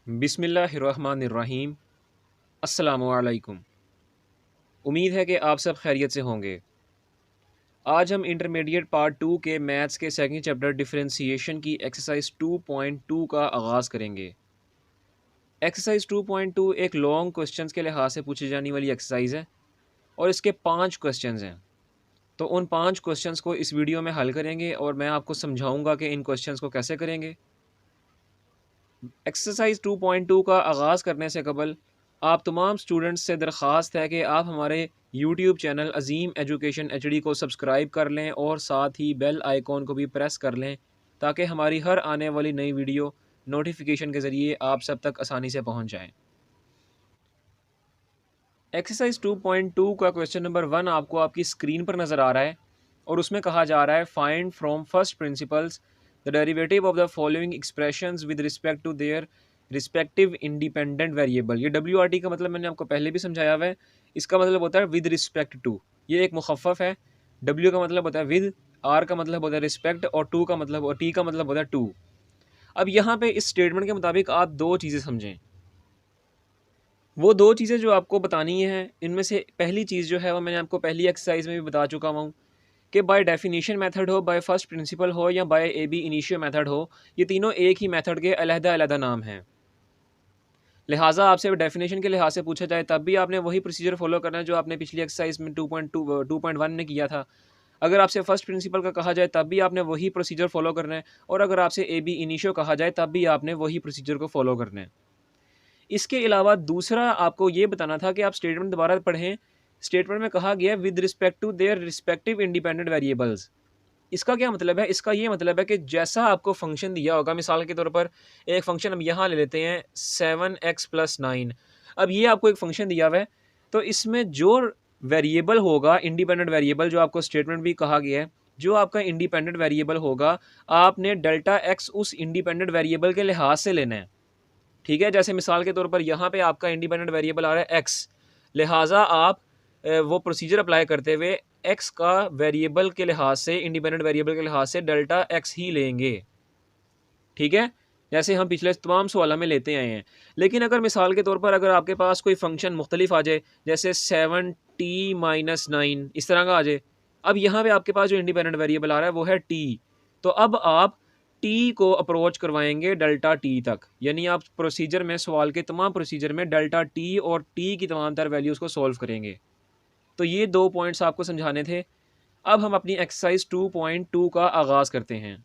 बिस्मिल्लाहिर्रहमानिर्रहीम। अस्सलामुअलैकुम। उम्मीद है कि आप सब खैरियत से होंगे। आज हम इंटरमीडिएट पार्ट 2 के मैथ्स के सेकंड चैप्टर डिफरेंशिएशन की एक्सरसाइज 2.2 का आगाज़ करेंगे। एक्सरसाइज 2.2 एक लॉन्ग क्वेश्चंस के लिहाज से पूछी जाने वाली एक्सरसाइज है और इसके 5 क्वेश्चंस हैं। तो उन 5 क्वेश्चंस को इस वीडियो में हल करेंगे और मैं आपको समझाऊंगा कि इन क्वेश्चंस को कैसे करेंगे। एक्सरसाइज 2.2 का आगाज़ करने से कबल आप तमाम स्टूडेंट्स से दरख्वास्त है कि आप हमारे यूट्यूब चैनल अज़ीम एजुकेशन एचडी को सब्सक्राइब कर लें और साथ ही बेल आइकॉन को भी प्रेस कर लें ताकि हमारी हर आने वाली नई वीडियो नोटिफिकेशन के ज़रिए आप सब तक आसानी से पहुंच जाएं। एक्सरसाइज 2.2 का क्वेश्चन नंबर 1 आपको आपकी स्क्रीन पर नज़र आ रहा है और उसमें कहा जा रहा है find from first principles the derivative of the following expressions with respect to their respective independent variable. ये WRT का मतलब मैंने आपको पहले भी समझाया हुआ है। इसका मतलब होता है विद रिस्पेक्ट टू। ये एक मुखफ़फ़ है। W का मतलब होता है विद, R का मतलब होता है रिस्पेक्ट और टू का मतलब और T का मतलब होता है टू। अब यहाँ पे इस स्टेटमेंट के मुताबिक आप दो चीज़ें समझें। वो दो चीज़ें जो आपको बतानी हैं, इनमें से पहली चीज़ जो है वो मैंने आपको पहली एक्सरसाइज में भी बता चुका हूँ कि बाय डेफिनेशन मेथड हो, बाय फर्स्ट प्रिंसिपल हो या बाय AB इनिशियो मेथड हो, ये तीनों एक ही मेथड के अलग-अलग नाम हैं। लिहाजा आपसे डेफिनेशन के लिहाज से पूछा जाए तब भी आपने वही प्रोसीजर फॉलो करना है जो आपने पिछली एक्सरसाइज में 2.1 में किया था। अगर आपसे फर्स्ट प्रिंसिपल का कहा जाए तब भी आपने वही प्रोसीजर फॉलो करना है और अगर आपसे AB इनिशियो कहा जाए तब भी आपने वही प्रोसीजर को फॉलो करना है। इसके अलावा दूसरा आपको ये बताना था कि आप स्टेटमेंट दोबारा पढ़ें। स्टेटमेंट में कहा गया with respect to their respective independent variables. इसका क्या मतलब है? इसका ये मतलब है कि जैसा आपको फंक्शन दिया होगा, मिसाल के तौर पर एक फंक्शन हम यहाँ ले लेते हैं 7x+9। अब ये आपको एक फंक्शन दिया हुआ है, तो इसमें जो वेरिएबल होगा इंडिपेंडेंट वेरिएबल, जो आपको स्टेटमेंट भी कहा गया है, जो आपका इंडिपेंडेंट वेरिएबल होगा, आपने डेल्टा एक्स उस इंडिपेंडेंट वेरिएबल के लिहाज से लेना है। ठीक है, जैसे मिसाल के तौर पर यहाँ पे आपका इंडिपेंडेंट वेरिएबल आ रहा है एक्स, लिहाजा आप वो प्रोसीजर अप्लाई करते हुए एक्स का वेरिएबल के लिहाज से, इंडिपेंडेंट वेरिएबल के लिहाज से डेल्टा एक्स ही लेंगे। ठीक है, जैसे हम पिछले तमाम सवालों में लेते आए हैं। लेकिन अगर मिसाल के तौर पर अगर आपके पास कोई फंक्शन मुख्तलिफ आ जाए, जैसे 7t-9 इस तरह का आ जाए, अब यहाँ पे आपके पास जो इंडिपेंडेंट वेरिएबल आ रहा है वो है t। तो अब आप t को अप्रोच करवाएंगे डेल्टा t तक, यानी आप प्रोसीजर में, सवाल के तमाम प्रोसीजर में डेल्टा t और t की तमाम तर वैल्यूज़ को सॉल्व करेंगे। तो ये दो पॉइंट्स आपको समझाने थे। अब हम अपनी एक्सरसाइज 2.2 का आगाज़ करते हैं।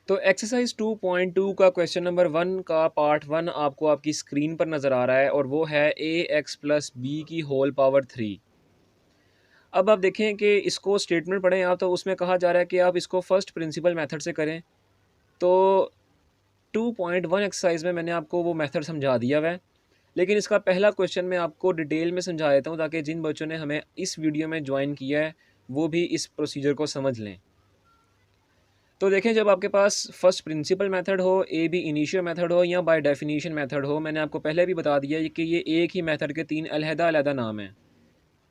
तो एक्सरसाइज 2.2 का क्वेश्चन नंबर 1 का पार्ट 1 आपको आपकी स्क्रीन पर नज़र आ रहा है और वो है ax+b की होल पावर 3। अब आप देखें कि इसको स्टेटमेंट पढ़ें आप, तो उसमें कहा जा रहा है कि आप इसको फर्स्ट प्रिंसिपल मेथड से करें। तो 2.1 एक्सरसाइज में मैंने आपको वो मेथड समझा दिया हुआ है, लेकिन इसका पहला क्वेश्चन मैं आपको डिटेल में समझा देता हूँ ताकि जिन बच्चों ने हमें इस वीडियो में ज्वाइन किया है वो भी इस प्रोसीजर को समझ लें। तो देखें, जब आपके पास फर्स्ट प्रिंसिपल मेथड हो, AB इनिशियो मेथड हो या बाय डेफिनेशन मेथड हो, मैंने आपको पहले भी बता दिया कि ये एक ही मेथड के तीन अलग-अलग नाम हैं।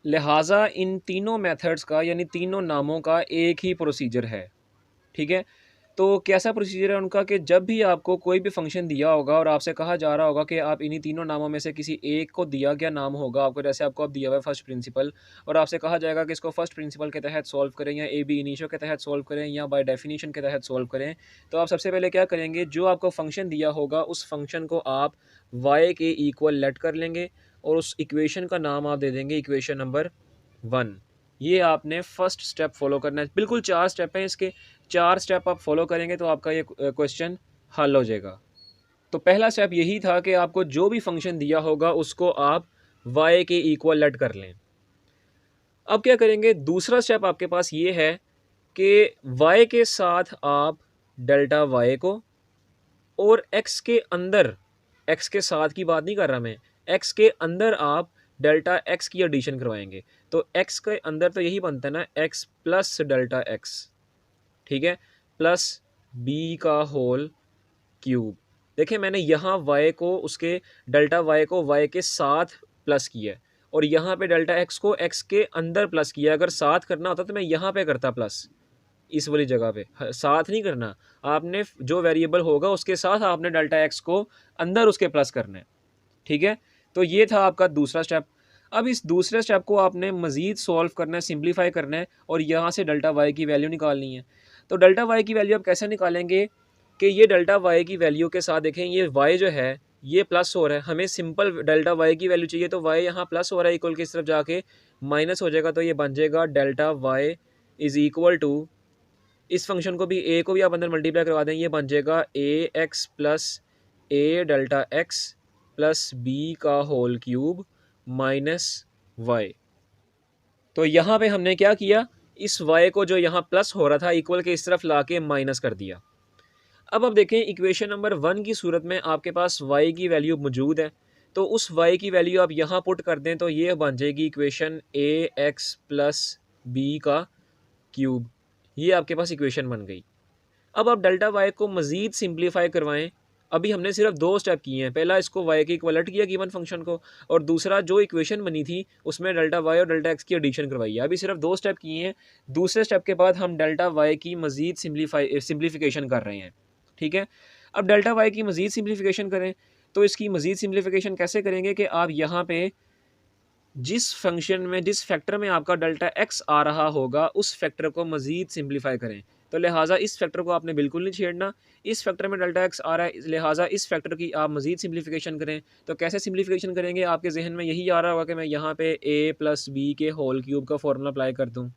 लिहाजा इन तीनों मेथड्स का, यानी तीनों नामों का एक ही प्रोसीजर है। ठीक है, तो कैसा प्रोसीजर है उनका कि जब भी आपको कोई भी फंक्शन दिया होगा और आपसे कहा जा रहा होगा कि आप इन्हीं तीनों नामों में से किसी एक को दिया गया नाम होगा आपको, जैसे आपको अब दिया हुआ है फर्स्ट प्रिंसिपल, और आपसे कहा जाएगा कि इसको फर्स्ट प्रिंसिपल के तहत सॉल्व करें या AB इनिशियो के तहत सॉल्व करें या बाय डेफिनेशन के तहत सॉल्व करें। तो आप सबसे पहले क्या करेंगे, जो आपको फंक्शन दिया होगा उस फंक्शन को आप y के इक्वल लेट कर लेंगे और उस इक्वेशन का नाम आप दे देंगे इक्वेशन नंबर 1। ये आपने फर्स्ट स्टेप फॉलो करना है। बिल्कुल 4 स्टेप हैं इसके, 4 स्टेप आप फॉलो करेंगे तो आपका ये क्वेश्चन हल हो जाएगा। तो पहला स्टेप यही था कि आपको जो भी फंक्शन दिया होगा उसको आप y के इक्वल लेट कर लें। अब क्या करेंगे, दूसरा स्टेप आपके पास ये है कि y के साथ आप डेल्टा y को, और x के अंदर, x के साथ की बात नहीं कर रहा मैं, x के अंदर आप डेल्टा x की एडिशन करवाएंगे। तो x के अंदर तो यही बनता है ना, x प्लस डेल्टा x। ठीक है, प्लस b का होल क्यूब। देखिए, मैंने यहाँ y को, उसके डेल्टा y को y के साथ प्लस किया है और यहाँ पे डेल्टा x को x के अंदर प्लस किया है। अगर साथ करना होता तो मैं यहाँ पे करता प्लस, इस वाली जगह पे साथ नहीं करना, आपने जो वेरिएबल होगा उसके साथ आपने डेल्टा एक्स को अंदर उसके प्लस करना है। ठीक है, तो ये था आपका दूसरा स्टेप। अब इस दूसरे स्टेप को आपने मज़ीद सॉल्व करना है, सिंप्लीफाई करना है और यहाँ से डेल्टा वाई की वैल्यू निकालनी है। तो डेल्टा वाई की वैल्यू आप कैसे निकालेंगे कि ये डेल्टा वाई की वैल्यू के साथ देखें, ये वाई जो है ये प्लस हो रहा है, हमें सिंपल डेल्टा वाई की वैल्यू चाहिए, तो वाई यहाँ प्लस हो रहा है, इक्वल की तरफ जाके माइनस हो जाएगा, तो ये बन जाएगा delta Y is equal to, इस फंक्शन को भी ए को भी आप अंदर मल्टीप्लाई करवा दें, ये बन जाएगा ए एक्स प्लस ए डेल्टा एक्स प्लस बी का होल क्यूब माइनस वाई। तो यहाँ पे हमने क्या किया, इस वाई को जो यहाँ प्लस हो रहा था इक्वल के इस तरफ ला के माइनस कर दिया। अब देखें इक्वेशन नंबर 1 की सूरत में आपके पास y की वैल्यू मौजूद है, तो उस y की वैल्यू आप यहाँ पुट कर दें तो ये बन जाएगी इक्वेशन ए एक्स प्लस बी का क्यूब। ये आपके पास इक्वेशन बन गई। अब आप डेल्टा y को मज़ीद सिंप्लीफाई करवाएं। अभी हमने सिर्फ 2 स्टेप किए हैं, पहला इसको y के इक्वलेट किया गिवन फंक्शन को, और दूसरा जो इक्वेशन बनी थी उसमें डेल्टा y और डेल्टा x की एडिशन करवाई है। अभी सिर्फ 2 स्टेप किए हैं, दूसरे स्टेप के बाद हम डेल्टा y की मज़ीद सिंप्लीफिकेशन कर रहे हैं। ठीक है, अब डेल्टा वाई की मज़ीद सिंप्लीफिकेशन करें, तो इसकी मज़ीद सिंप्लीफिकेशन कैसे करेंगे कि आप यहाँ पे जिस फंक्शन में जिस फैक्टर में आपका डेल्टा एक्स आ रहा होगा उस फैक्टर को मज़ीद सिंप्लीफाई करें। तो लिहाजा इस फैक्टर को आपने बिल्कुल नहीं छेड़ना, इस फैक्टर में डेल्टा एक्स आ रहा है, लिहाजा इस फैक्टर की आप मज़ीद सिंप्लीफिकेशन करें। तो कैसे सिंप्लीफिकेशन करेंगे, आपके जहन में यही आ रहा होगा कि मैं यहाँ पे ए प्लस बी के होल क्यूब का फॉर्मूला अप्लाई कर दूँ।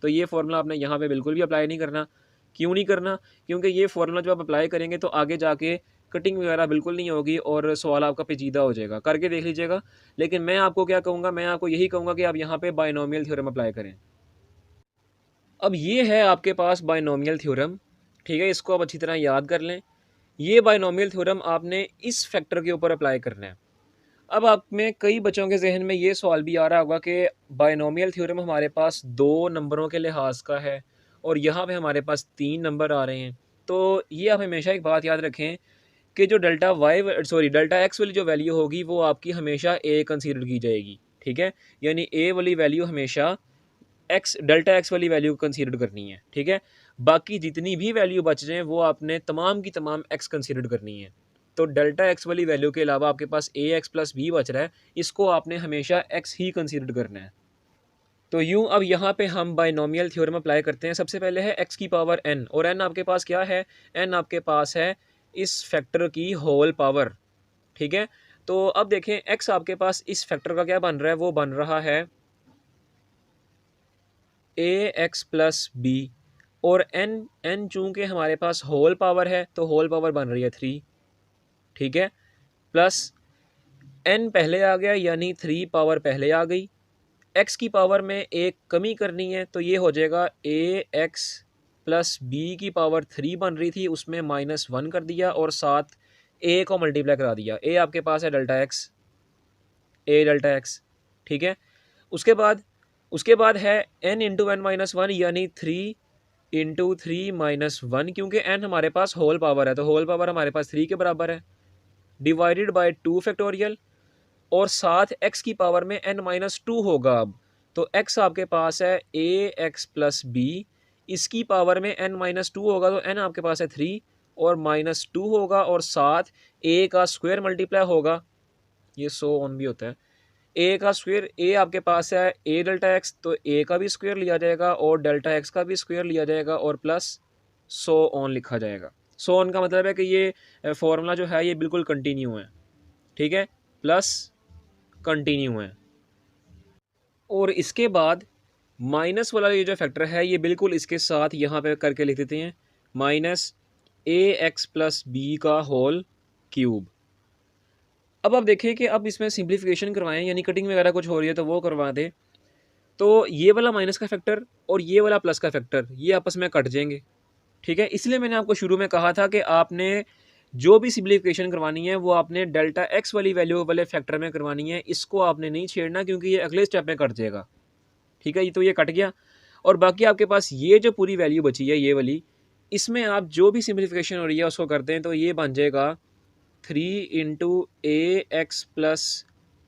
तो ये फार्मूला आपने यहाँ पे बिल्कुल भी अप्लाई नहीं करना। क्यों नहीं करना, क्योंकि ये फार्मूला जब आप अप्लाई करेंगे तो आगे जाके कटिंग वगैरह बिल्कुल नहीं होगी और सवाल आपका पेचीदा हो जाएगा। करके देख लीजिएगा। लेकिन मैं आपको क्या कहूँगा, मैं आपको यही कहूँगा कि आप यहाँ पे बायनोमियल थ्योरम अप्लाई करें। अब ये है आपके पास बायनोमियल थ्योरम। ठीक है, इसको आप अच्छी तरह याद कर लें। ये बायनोमियल थ्योरम आपने इस फैक्टर के ऊपर अप्लाई करना है। अब आप में कई बच्चों के जहन में ये सवाल भी आ रहा होगा कि बायनोमियल थ्योरम हमारे पास 2 नंबरों के लिहाज का है और यहाँ पे हमारे पास 3 नंबर आ रहे हैं। तो ये आप हमेशा एक बात याद रखें कि जो डेल्टा एक्स वाली जो वैल्यू होगी वो आपकी हमेशा ए कंसीडर की जाएगी। ठीक है, यानी ए वाली वैल्यू हमेशा डेल्टा एक्स वाली वैल्यू कंसीडर करनी है। ठीक है, बाकी जितनी भी वैल्यू बच जाएँ वो आपने तमाम की तमाम एक्स कंसीडर करनी है। तो डेल्टा एक्स वाली वैल्यू के अलावा आपके पास ए एक्स प्लस बी बच रहा है, इसको आपने हमेशा एक्स ही कंसीडर करना है। तो यूँ अब यहाँ पे हम बायनोमियल थ्योरम अप्लाई करते हैं। सबसे पहले है एक्स की पावर एन, और एन आपके पास क्या है, एन आपके पास है इस फैक्टर की होल पावर। ठीक है, तो अब देखें एक्स आपके पास इस फैक्टर का क्या बन रहा है, वो बन रहा है ए एक्स प्लस बी, और एन चूँकि हमारे पास होल पावर है तो होल पावर बन रही है 3। ठीक है, प्लस एन पहले आ गया यानी 3 पावर पहले आ गई। एक्स की पावर में एक कमी करनी है तो ये हो जाएगा ए एक्स प्लस बी की पावर 3 बन रही थी, उसमें -1 कर दिया और साथ ए को मल्टीप्लाई करा दिया। ए आपके पास है delta x, a delta x. ठीक है, उसके बाद है n into n minus one यानी 3 इंटू 3 माइनस 1, क्योंकि n हमारे पास होल पावर है तो होल पावर हमारे पास 3 के बराबर है, डिवाइडेड बाय 2 फैक्टोरियल, और साथ x की पावर में n-2 होगा। अब तो x आपके पास है ए एक्स प्लस बी, इसकी पावर में n-2 होगा तो n आपके पास है 3 और -2 होगा और साथ a का स्क्वायर मल्टीप्लाई होगा, ये सो ऑन भी होता है। ए का स्क्वायर, ए आपके पास है ए डेल्टा एक्स तो ए का भी स्क्वायर लिया जाएगा और डेल्टा एक्स का भी स्क्वायर लिया जाएगा और प्लस सो ऑन लिखा जाएगा। सो ऑन का मतलब है कि ये फॉर्मूला जो है ये बिल्कुल कंटिन्यू है। ठीक है, प्लस कंटिन्यू है। और इसके बाद माइनस वाला ये जो फैक्टर है ये बिल्कुल इसके साथ यहाँ पे करके लिख देते हैं, माइनस ए एक्स प्लस बी का होल क्यूब। अब आप देखिए कि अब इसमें सिंप्लीफिकेशन करवाएं, यानी कटिंग वगैरह कुछ हो रही है तो वो करवा दें। तो ये वाला माइनस का फैक्टर और ये वाला प्लस का फैक्टर ये आपस में कट जाएंगे। ठीक है, इसलिए मैंने आपको शुरू में कहा था कि आपने जो भी सिंप्लीफिकेशन करवानी है वो आपने डेल्टा एक्स वाली वैल्यू वाले फैक्टर में करवानी है, इसको आपने नहीं छेड़ना क्योंकि ये अगले स्टेप में कट जाएगा। ठीक है, ये तो ये कट गया और बाकी आपके पास ये जो पूरी वैल्यू बची है ये वाली, इसमें आप जो भी सिंप्लीफिकेशन हो रही है उसको करते हैं तो ये बन जाएगा 3 into a x plus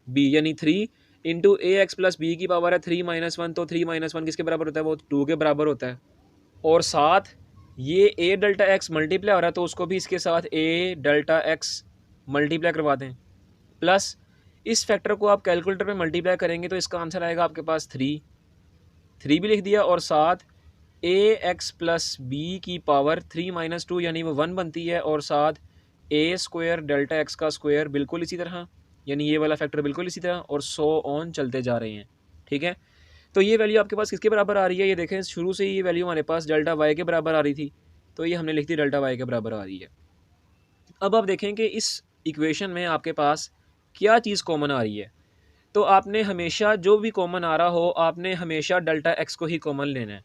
B, यानी 3 into a x plus b की पावर है 3 - 1, तो 3 - 1 किसके बराबर होता है, वो 2 के बराबर होता है। और साथ ये ए डेल्टा एक्स मल्टीप्लाई हो रहा है तो उसको भी इसके साथ ए डेल्टा एक्स मल्टीप्लाई करवा दें, प्लस इस फैक्टर को आप कैलकुलेटर में मल्टीप्लाई करेंगे तो इसका आंसर आएगा आपके पास 3 भी लिख दिया, और साथ ए एक्स प्लस बी की पावर 3 - 2 यानी वो 1 बनती है, और साथ ए स्क्वायर डेल्टा एक्स का स्क्वायर बिल्कुल इसी तरह, यानी ये वाला फैक्टर बिल्कुल इसी तरह, और सो ऑन चलते जा रहे हैं। ठीक है, तो ये वैल्यू आपके पास किसके बराबर आ रही है, ये देखें शुरू से ही ये वैल्यू हमारे पास डेल्टा वाई के बराबर आ रही थी, तो ये हमने लिख दी डेल्टा वाई के बराबर आ रही है। अब आप देखें कि इस इक्वेशन में आपके पास क्या चीज़ कॉमन आ रही है, तो आपने हमेशा जो भी कॉमन आ रहा हो आपने हमेशा डेल्टा एक्स को ही कॉमन लेना है।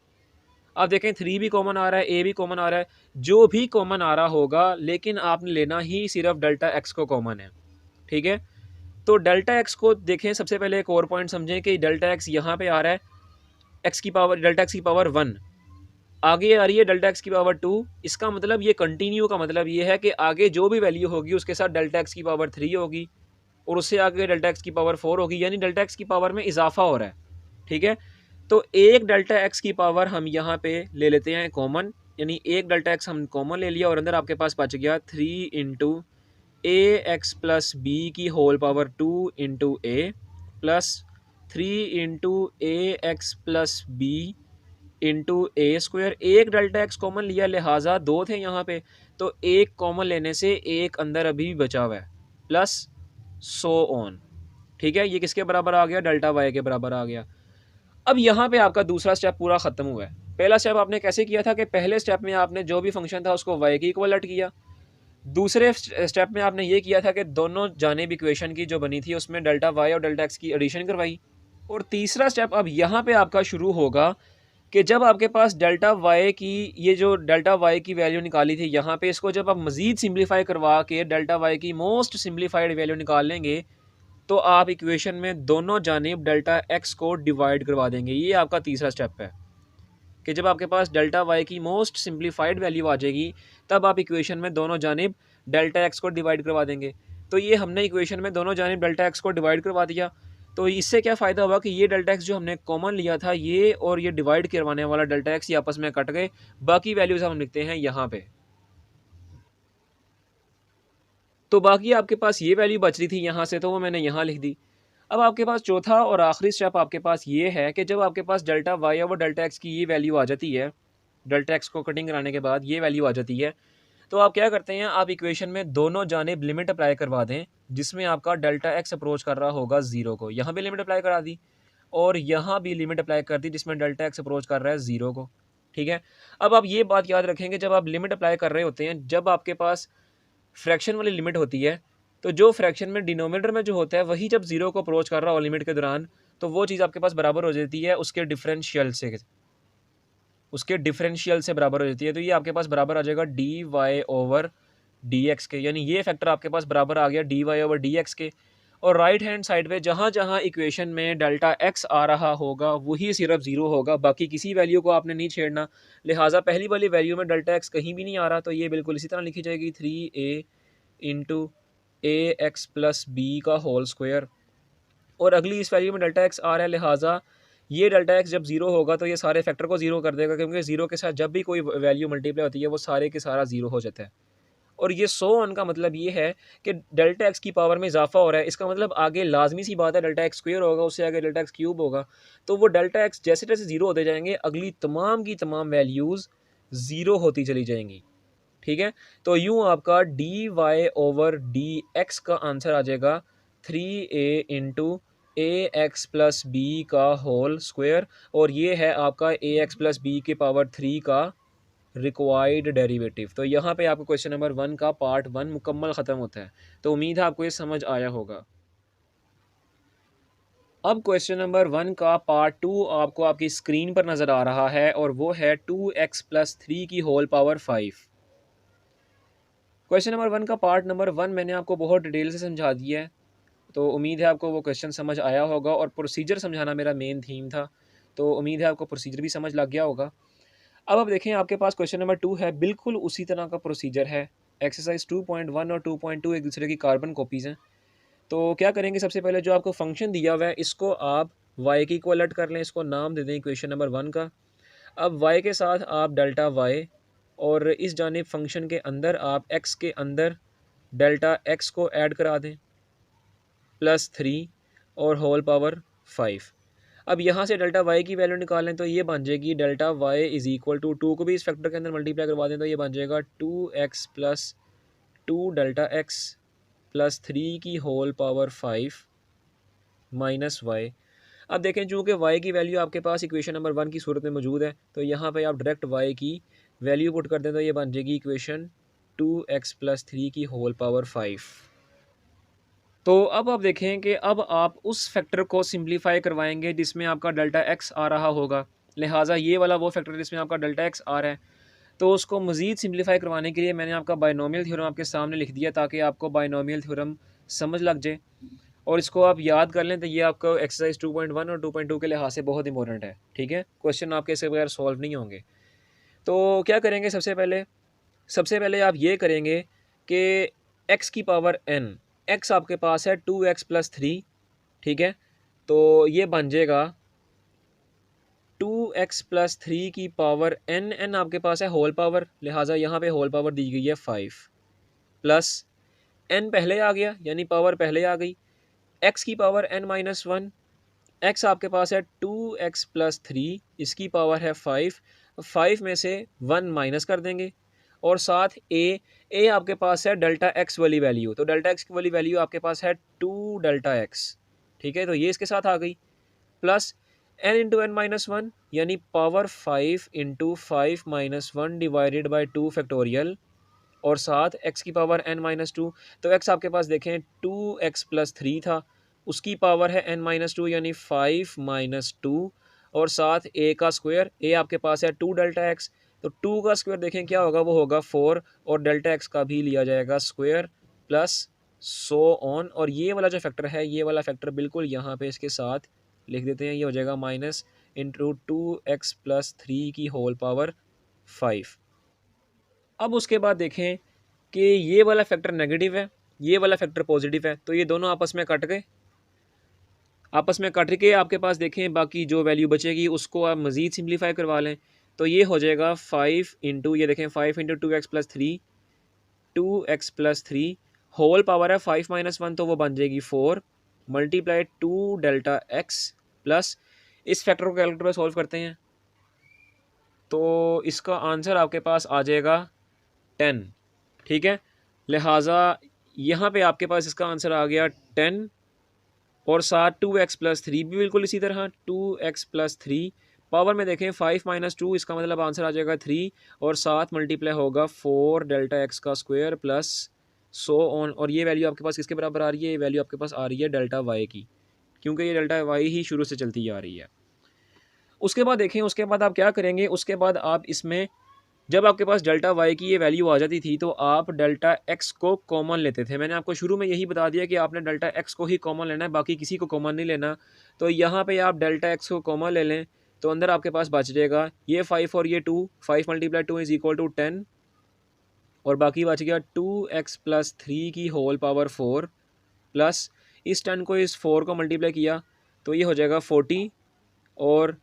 आप देखें 3 भी कॉमन आ रहा है, ए भी कॉमन आ रहा है, जो भी कॉमन आ रहा होगा लेकिन आपने लेना ही सिर्फ डेल्टा एक्स को कॉमन है। ठीक है, तो डेल्टा एक्स को देखें, सबसे पहले एक और पॉइंट समझें कि डेल्टा एक्स यहाँ पे आ रहा है एक्स की पावर, डेल्टा एक्स की पावर 1, आगे आ रही है डेल्टा एक्स की पावर 2। इसका मतलब ये कंटिन्यू का मतलब ये है कि आगे जो भी वैल्यू होगी उसके साथ डेल्टा एक्स की पावर 3 होगी, और उससे आगे डेल्टा एक्स की पावर 4 होगी, यानी डेल्टा एक्स की पावर में इजाफा हो रहा है। ठीक है, तो एक डेल्टा एक्स की पावर हम यहाँ पे ले लेते हैं कॉमन, यानी एक डेल्टा एक्स हम कॉमन ले लिया, और अंदर आपके पास बच गया 3 into a x plus b की whole power 2 into A plus 3 into a x plus B into A square. एक डेल्टा एक्स कॉमन लिया, लिहाजा 2 थे यहाँ पे, तो एक कॉमन लेने से एक अंदर अभी भी बचा हुआ है, प्लस सो ऑन। ठीक है, ये किसके बराबर आ गया, डेल्टा वाई के बराबर आ गया। अब यहाँ पे आपका दूसरा स्टेप पूरा ख़त्म हुआ है। पहला स्टेप आपने कैसे किया था कि पहले स्टेप में आपने जो भी फंक्शन था उसको वाई की इक्वलेंट किया, दूसरे स्टेप में आपने ये किया था कि दोनों जानिब इक्वेशन की जो बनी थी उसमें डेल्टा वाई और डेल्टा एक्स की एडिशन करवाई, और तीसरा स्टेप अब यहाँ पे आपका शुरू होगा कि जब आपके पास डेल्टा वाई की, ये जो डेल्टा वाई की वैल्यू निकाली थी यहाँ पे, इसको जब आप मज़ीद सिंप्लीफाई करवा के डेल्टा वाई की मोस्ट सिंप्लीफाइड वैल्यू निकाल लेंगे तो आप इक्वेशन में दोनों जानिब डेल्टा एक्स को डिवाइड करवा देंगे। ये आपका तीसरा स्टेप है कि जब आपके पास डेल्टा वाई की मोस्ट सिंप्लीफाइड वैल्यू आ जाएगी तब आप इक्वेशन में दोनों जानिब डेल्टा एक्स को डिवाइड करवा देंगे। तो ये हमने इक्वेशन में दोनों जानिब डेल्टा एक्स को डिवाइड करवा दिया, तो इससे क्या फ़ायदा हुआ कि ये डेल्टा एक्स जो हमने कॉमन लिया था, ये और ये डिवाइड करवाने वाला डेल्टा एक्स ये आपस में कट गए। बाकी वैल्यूज़ हम लिखते हैं यहाँ पे, तो बाकी आपके पास ये वैल्यू बच रही थी यहाँ से, तो वो मैंने यहाँ लिख दी। अब आपके पास चौथा और आखिरी स्टेप आपके पास ये है कि जब आपके पास डेल्टा वाई और डेल्टा एक्स की ये वैल्यू आ जाती है, डेल्टा एक्स को कटिंग कराने के बाद ये वैल्यू आ जाती है, तो आप क्या करते हैं, आप इक्वेशन में दोनों जानिब लिमिट अप्लाई करवा दें, जिसमें आपका डेल्टा एक्स अप्रोच कर रहा होगा 0 को। यहाँ भी लिमिट अप्लाई करा दी और यहाँ भी लिमिट अप्लाई कर दी जिसमें डेल्टा एक्स अप्रोच कर रहा है 0 को। ठीक है, अब आप ये बात याद रखेंगे, जब आप लिमिट अप्लाई कर रहे होते हैं, जब आपके पास फ्रैक्शन वाली लिमिट होती है, तो जो फ्रैक्शन में डिनोमिनेटर में जो होता है वही जब 0 को अप्रोच कर रहा हो लिमिट के दौरान, तो वो चीज़ आपके पास बराबर हो जाती है उसके डिफरेंशियल से, उसके डिफरेंशियल से बराबर हो जाती है। तो ये आपके पास बराबर आ जाएगा d Y over d x के, यानी ये फैक्टर आपके पास बराबर आ गया d Y over d x के। और राइट हैंड साइड पे जहाँ जहाँ इक्वेशन में डेल्टा एक्स आ रहा होगा वही सिर्फ 0 होगा, बाकी किसी वैल्यू को आपने नहीं छेड़ना। लिहाजा पहली वाली वैल्यू में डेल्टा एक्स कहीं भी नहीं आ रहा, तो ये बिल्कुल इसी तरह लिखी जाएगी 3a into a x plus b का होल स्क्वायर, और अगली इस वैल्यू में डेल्टा एक्स आ रहा है, लिहाजा ये डेल्टा एक्स जब 0 होगा तो ये सारे फैक्टर को 0 कर देगा, क्योंकि 0 के साथ जब भी कोई वैल्यू मल्टीप्लाई होती है वो सारे के सारा 0 हो जाता है। और ये सो ऑन का मतलब ये है कि डेल्टा एक्स की पावर में इजाफा हो रहा है, इसका मतलब आगे लाजमी सी बात है डेल्टा एक्स स्क्वायर होगा, उससे आगे डेल्टा एक्स क्यूब होगा, तो वो डेल्टा एक्स जैसे जैसे 0 होते जाएंगे अगली तमाम की तमाम वैल्यूज़ 0 होती चली जाएंगी। ठीक है, तो यूँ आपका D Y over d x का आंसर आ जाएगा 3a into a x plus b का होल स्क्वायर, और ये है आपका ए एक्स प्लस बी के पावर 3 का रिक्वायर्ड डेरिवेटिव। तो यहाँ पे आपको क्वेश्चन नंबर 1 का पार्ट 1 मुकम्मल ख़त्म होता है। तो उम्मीद है आपको ये समझ आया होगा। अब क्वेश्चन नंबर 1 का पार्ट 2 आपको आपकी स्क्रीन पर नज़र आ रहा है, और वो है 2x प्लस 3 की होल पावर 5। क्वेश्चन नंबर 1 का पार्ट नंबर 1 मैंने आपको बहुत डिटेल से समझा दिया है, तो उम्मीद है आपको वो क्वेश्चन समझ आया होगा, और प्रोसीजर समझाना मेरा मेन थीम था, तो उम्मीद है आपको प्रोसीजर भी समझ लग गया होगा। अब आप देखें आपके पास क्वेश्चन नंबर 2 है, बिल्कुल उसी तरह का प्रोसीजर है। एक्सरसाइज 2.1 और 2.2 एक दूसरे की कार्बन कॉपीज़ हैं। तो क्या करेंगे, सबसे पहले जो आपको फंक्शन दिया हुआ है इसको आप y की इक्वलेंट कर लें, इसको नाम दे दें इक्वेशन नंबर 1 का। अब y के साथ आप डेल्टा y और इस जानिब फंक्शन के अंदर आप x के अंदर डेल्टा x को ऐड करा दें +3 और होल पावर 5। अब यहाँ से डेल्टा y की वैल्यू निकालें तो ये बन जाएगी delta y is equal to 2 को भी इस फैक्टर के अंदर मल्टीप्लाई करवा दें तो ये बन जाएगा 2x plus 2 delta x plus 3 की होल पावर 5 माइनस y। अब देखें चूँकि y की वैल्यू आपके पास इक्वेशन नंबर 1 की सूरत में मौजूद है तो यहाँ पे आप डायरेक्ट y की वैल्यू पुट कर दें तो ये बन जाएगी इक्वेशन 2x प्लस 3 की होल पावर 5। तो अब आप देखें कि अब आप उस फैक्टर को सिंप्लीफाई करवाएंगे जिसमें आपका डेल्टा x आ रहा होगा, लिहाजा ये वाला वो फैक्टर जिसमें आपका डेल्टा x आ रहा है, तो उसको मज़ीद सिंप्लीफाई करवाने के लिए मैंने आपका बायनोमियल थ्योरम आपके सामने लिख दिया ताकि आपको बायनोमियल थ्योरम समझ लग जाए और इसको आप याद कर लें। तो ये आपको एक्सरसाइज 2.1 और 2.2 के लिहाज से बहुत इंपॉर्टेंट है, ठीक है। क्वेश्चन आपके इसके बगैर सॉल्व नहीं होंगे। तो क्या करेंगे, सबसे पहले आप ये करेंगे कि x की पावर n, x आपके पास है 2x प्लस 3, ठीक है। तो ये बन जाएगा 2x प्लस 3 की पावर n आपके पास है होल पावर, लिहाजा यहाँ पे होल पावर दी गई है 5 प्लस n पहले आ गया यानी पावर पहले आ गई, x की पावर n-1, x आपके पास है 2x प्लस 3, इसकी पावर है 5 में से 1 माइनस कर देंगे और साथ a आपके पास है डेल्टा x वाली वैल्यू, तो डेल्टा x वाली वैल्यू आपके पास है 2 डेल्टा x, ठीक है। तो ये इसके साथ आ गई प्लस n इंटू n-1 यानी power 5 into 5-1 divided by 2 factorial और साथ x की पावर n-2। तो x आपके पास देखें 2x प्लस 3 था, उसकी पावर है n-2 यानी 5-2 और साथ a का स्क्वायर, a आपके पास है 2 डेल्टा x, तो 2 का स्क्वायर देखें क्या होगा, वो होगा 4 और डेल्टा x का भी लिया जाएगा स्क्वायर प्लस सो ऑन। और ये वाला जो फैक्टर है, ये वाला फैक्टर बिल्कुल यहाँ पे इसके साथ लिख देते हैं, ये हो जाएगा माइनस इंटू 2x प्लस 3 की होल पावर 5। अब उसके बाद देखें कि ये वाला फैक्टर नेगेटिव है, ये वाला फैक्टर पॉजिटिव है, तो ये दोनों आपस में कट गए। आपस में कट के आपके पास देखें बाकी जो वैल्यू बचेगी उसको आप मज़ीद सिंप्लीफाई करवा लें तो ये हो जाएगा 5 इंटू, ये देखें 5 into 2x plus 3, 2x plus 3 whole power है 5-1 तो वो बन जाएगी 4 मल्टीप्लाई 2 डेल्टा x प्लस, इस फैक्टर को कैलकुलेटर में सॉल्व करते हैं तो इसका आंसर आपके पास आ जाएगा 10, ठीक है। लिहाजा यहाँ पे आपके पास इसका आंसर आ गया 10 और साथ 2x प्लस 3 भी बिल्कुल इसी तरह 2x प्लस 3 पावर में देखें 5-2, इसका मतलब आंसर आ जाएगा 3 और साथ मल्टीप्लाई होगा 4 डेल्टा x का स्क्वायर प्लस सो ऑन। और ये वैल्यू आपके पास किसके बराबर आ रही है, ये वैल्यू आपके पास आ रही है डेल्टा y की, क्योंकि ये डेल्टा y ही शुरू से चलती आ रही है। उसके बाद देखें, उसके बाद आप क्या करेंगे, उसके बाद आप इसमें जब आपके पास डेल्टा वाई की ये वैल्यू आ जाती थी तो आप डेल्टा एक्स को कॉमन लेते थे। मैंने आपको शुरू में यही बता दिया कि आपने डेल्टा एक्स को ही कॉमन लेना है, बाकी किसी को कॉमन नहीं लेना। तो यहाँ पे आप डेल्टा एक्स को कॉमन ले लें तो अंदर आपके पास बच जाएगा ये 5 और ये 2, 5 मल्टीप्लाई 2 इज़ इक्वल टू 10 और बाकी बच गया 2x प्लस 3 की होल पावर 4 प्लस इस 10 को इस 4 को मल्टीप्लाई किया तो ये हो जाएगा 40 और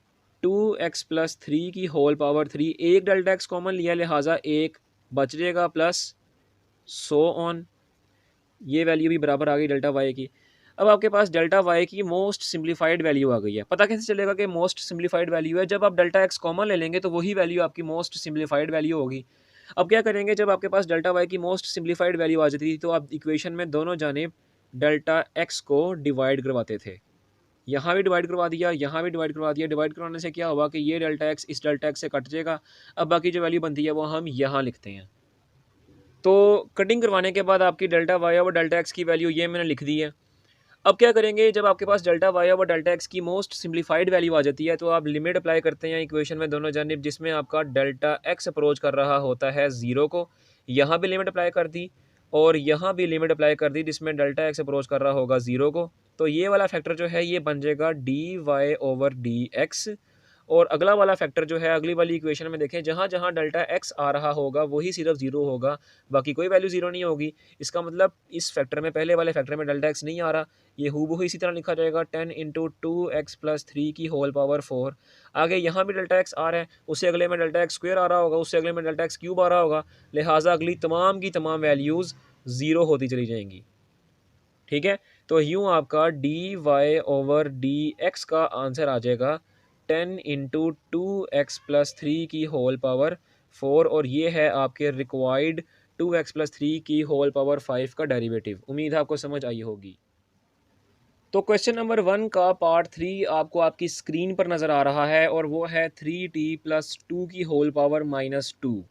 2x प्लस 3 की होल पावर 3, एक डेल्टा x कॉमन लिया लिहाजा एक बच जाएगा प्लस सो ऑन, ये वैल्यू भी बराबर आ गई डेल्टा y की। अब आपके पास डेल्टा y की मोस्ट सिंप्लीफाइड वैल्यू आ गई है। पता कैसे चलेगा कि मोस्ट सिंप्लीफाइड वैल्यू है, जब आप डेल्टा x कॉमन ले लेंगे तो वही वैल्यू आपकी मोस्ट सिंप्लीफाइड वैल्यू होगी। अब क्या करेंगे, जब आपके पास डेल्टा y की मोस्ट सिंप्लीफाइड वैल्यू आ जाती थी तो आप इक्वेशन में दोनों जानिब डेल्टा x को डिवाइड करवाते थे, यहाँ भी डिवाइड करवा दिया, यहाँ भी डिवाइड करवा दिया। डिवाइड करवाने से क्या हुआ कि ये डेल्टा एक्स इस डेल्टा एक्स से कट जाएगा। अब बाकी जो वैल्यू बनती है वो हम यहाँ लिखते हैं। तो कटिंग करवाने के बाद आपकी डेल्टा वाई और डेल्टा एक्स की वैल्यू ये मैंने लिख दी है। अब क्या करेंगे, जब आपके पास डेल्टा वाई और डेल्टा एक्स की मोस्ट सिंप्लीफाइड वैल्यू आ जाती है तो आप लिमिट अप्लाई करते हैं इक्वेशन में दोनों जानिब, जिसमें आपका डेल्टा एक्स अप्रोच कर रहा होता है 0 को, यहाँ भी लिमिट अप्लाई कर दी और यहाँ भी लिमिट अप्लाई कर दी जिसमें डेल्टा एक्स अप्रोच कर रहा होगा 0 को। तो ये वाला फैक्टर जो है ये बन जाएगा dy ओवर dx और अगला वाला फैक्टर जो है अगली वाली इक्वेशन में देखें, जहाँ जहाँ डेल्टा एक्स आ रहा होगा वही सिर्फ ज़ीरो होगा, बाकी कोई वैल्यू ज़ीरो नहीं होगी। इसका मतलब इस फैक्टर में, पहले वाले फैक्टर में डेल्टा एक्स नहीं आ रहा, ये हूबहू इसी तरह लिखा जाएगा 10 इंटू 2x+3 की होल पावर 4। आगे यहाँ भी डेल्टा एक्स आ रहा है, उससे अगले में डेल्टा एक्स स्क्वायर आ रहा होगा, उससे अगले में डेल्टा एक्स क्यूब आ रहा होगा, लिहाजा अगली तमाम की तमाम वैल्यूज़ ज़ीरो होती चली जाएंगी। ठीक है, तो यूँ आपका D Y over d x का आंसर आ जाएगा 10 इंटू 2x+3 की होल पावर 4, और ये है आपके रिक्वायर्ड 2x+3 की होल पावर 5 का डेरिवेटिव। उम्मीद है आपको समझ आई होगी। तो क्वेश्चन नंबर 1 का पार्ट 3 आपको आपकी स्क्रीन पर नज़र आ रहा है, और वो है 3t+2 की होल पावर -2।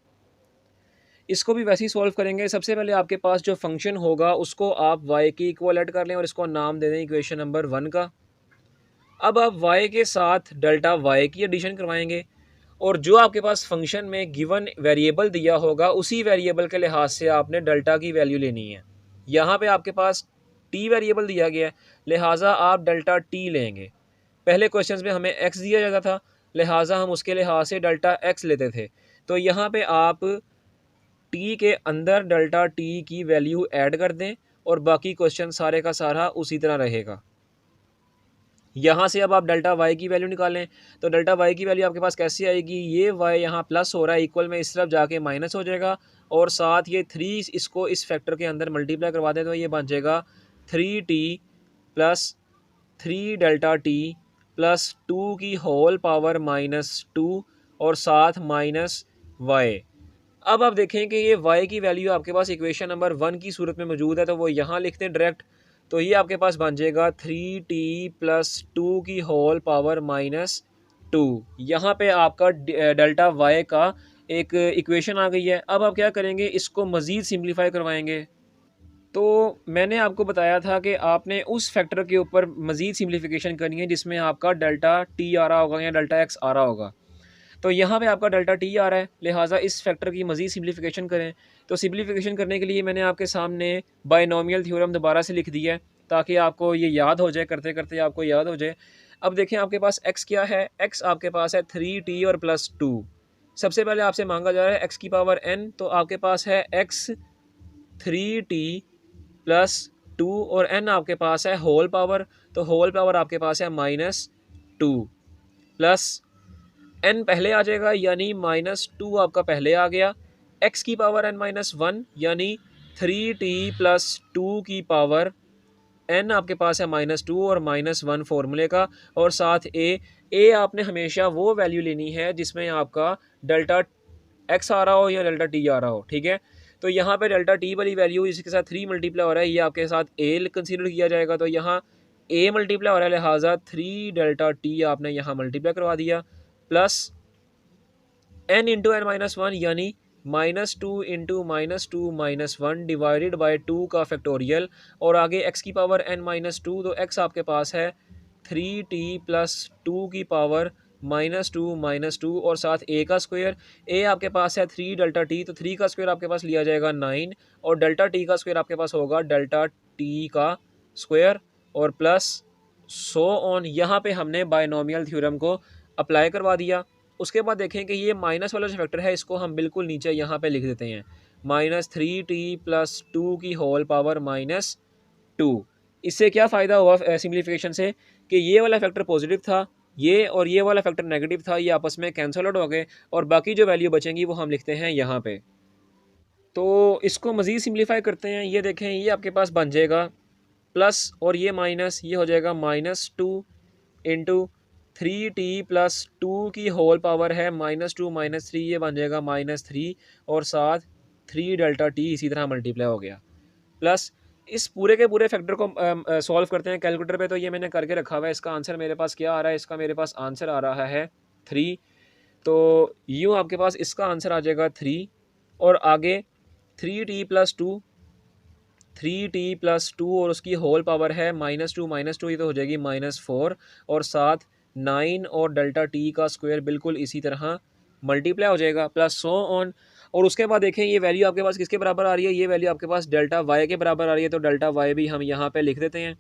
इसको भी वैसे ही सॉल्व करेंगे। सबसे पहले आपके पास जो फंक्शन होगा उसको आप y की इक्वल ऐड कर लें और इसको नाम दे दें इक्वेशन नंबर 1 का। अब आप y के साथ डेल्टा y की एडिशन करवाएंगे, और जो आपके पास फंक्शन में गिवन वेरिएबल दिया होगा उसी वेरिएबल के लिहाज से आपने डेल्टा की वैल्यू लेनी है। यहाँ पे आपके पास t वेरिएबल दिया गया है, लिहाजा आप डेल्टा t लेंगे। पहले क्वेश्चन में हमें x दिया जाता था, लिहाजा हम उसके लिहाज से डेल्टा x लेते थे। तो यहाँ पे आप टी के अंदर डेल्टा टी की वैल्यू ऐड कर दें और बाकी क्वेश्चन सारे का सारा उसी तरह रहेगा। यहाँ से अब आप डेल्टा वाई की वैल्यू निकालें, तो डेल्टा वाई की वैल्यू आपके पास कैसे आएगी, ये वाई यहाँ प्लस हो रहा है, इक्वल में इस तरफ जाके माइनस हो जाएगा, और साथ ये 3 इसको इस फैक्टर के अंदर मल्टीप्लाई करवा दें तो ये बन जाएगा 3t+3 डेल्टा टी प्लस 2 की होल पावर -2 और साथ माइनस वाई। अब आप देखें कि ये y की वैल्यू आपके पास इक्वेशन नंबर 1 की सूरत में मौजूद है, तो वो यहाँ लिखते हैं डायरेक्ट। तो ये आपके पास बन जाएगा 3t+2 की होल पावर -2। यहाँ पे आपका डेल्टा y का एक इक्वेशन आ गई है। अब आप क्या करेंगे, इसको मज़ीद सिंप्लीफाई करवाएंगे। तो मैंने आपको बताया था कि आपने उस फैक्टर के ऊपर मज़ीद सिंप्लीफिकेशन करनी है जिसमें आपका डेल्टा t आ रहा होगा या डेल्टा x आ रहा होगा। तो यहाँ पे आपका डेल्टा टी आ रहा है, लिहाजा इस फैक्टर की मज़ीद सिम्प्लीफिकेशन करें। तो सिम्प्लीफिकेशन करने के लिए मैंने आपके सामने बायनोमियल थ्योरम दोबारा से लिख दिया है, ताकि आपको ये याद हो जाए, करते करते आपको याद हो जाए। अब देखें आपके पास x क्या है, x आपके पास है 3t और +2। सबसे पहले आपसे मांगा जा रहा है x की पावर n, तो आपके पास है x 3t+2 और n आपके पास है होल पावर, तो होल पावर आपके पास है -2 प्लस n पहले आ जाएगा यानी -2 आपका पहले आ गया, x की पावर n-1 यानी 3t+2 की पावर n आपके पास है -2 और -1 फॉर्मूले का, और साथ a आपने हमेशा वो वैल्यू लेनी है जिसमें आपका डेल्टा x आ रहा हो या डेल्टा t आ रहा हो। ठीक है, तो यहाँ पे डेल्टा t वाली वैल्यू इसके साथ 3 मल्टीप्लाई हो रहा है, ये आपके साथ a कंसीडर किया जाएगा, तो यहाँ a मल्टीप्लाई हो रहा है, लिहाजा 3 डेल्टा t आपने यहाँ मल्टीप्लाई करवा दिया, प्लस n इंटू n-1 यानी -2 इंटू -2 डिवाइडेड बाई 2 का फैक्टोरियल, और आगे x की पावर n-2, तो x आपके पास है 3t+2 की पावर -2 और साथ a का स्क्वायर। a आपके पास है 3 डेल्टा t, तो 3 का स्क्वायर आपके पास लिया जाएगा 9, और डेल्टा t का स्क्वायर आपके पास होगा डेल्टा t का स्क्वायर, और प्लस सो ऑन। यहाँ पे हमने बायनोमियल थ्योरम को अप्लाई करवा दिया। उसके बाद देखें कि ये माइनस वाला जो फैक्टर है इसको हम बिल्कुल नीचे यहाँ पे लिख देते हैं, -3t+2 की होल पावर -2। इससे क्या फ़ायदा हुआ सिम्प्लीफिकेशन से, कि ये वाला फैक्टर पॉजिटिव था, ये और ये वाला फैक्टर नेगेटिव था, ये आपस में कैंसल आउट हो गए, और बाकी जो वैल्यू बचेंगी वो हम लिखते हैं यहाँ पे। तो इसको मज़ीद सिम्प्लीफाई करते हैं, ये देखें ये आपके पास बन जाएगा प्लस और ये माइनस, ये हो जाएगा -2 इंटू 3t+2 की होल पावर है -2 -3, ये बन जाएगा -3, और साथ 3 डेल्टा टी इसी तरह मल्टीप्लाई हो गया, प्लस इस पूरे के पूरे फैक्टर को सॉल्व करते हैं कैलकुलेटर पे। तो ये मैंने करके रखा हुआ है, इसका आंसर मेरे पास क्या आ रहा है, इसका मेरे पास आंसर आ रहा है 3। तो यूँ आपके पास इसका आंसर आ जाएगा 3, और आगे 3t+2 और उसकी होल पावर है -2 ये तो हो जाएगी -4, और साथ 9 और डेल्टा टी का स्क्वायर बिल्कुल इसी तरह मल्टीप्लाई हो जाएगा, प्लस सो ऑन। और उसके बाद देखें ये वैल्यू आपके पास किसके बराबर आ रही है, ये वैल्यू आपके पास डेल्टा वाई के बराबर आ रही है, तो डेल्टा वाई भी हम यहाँ पे लिख देते हैं।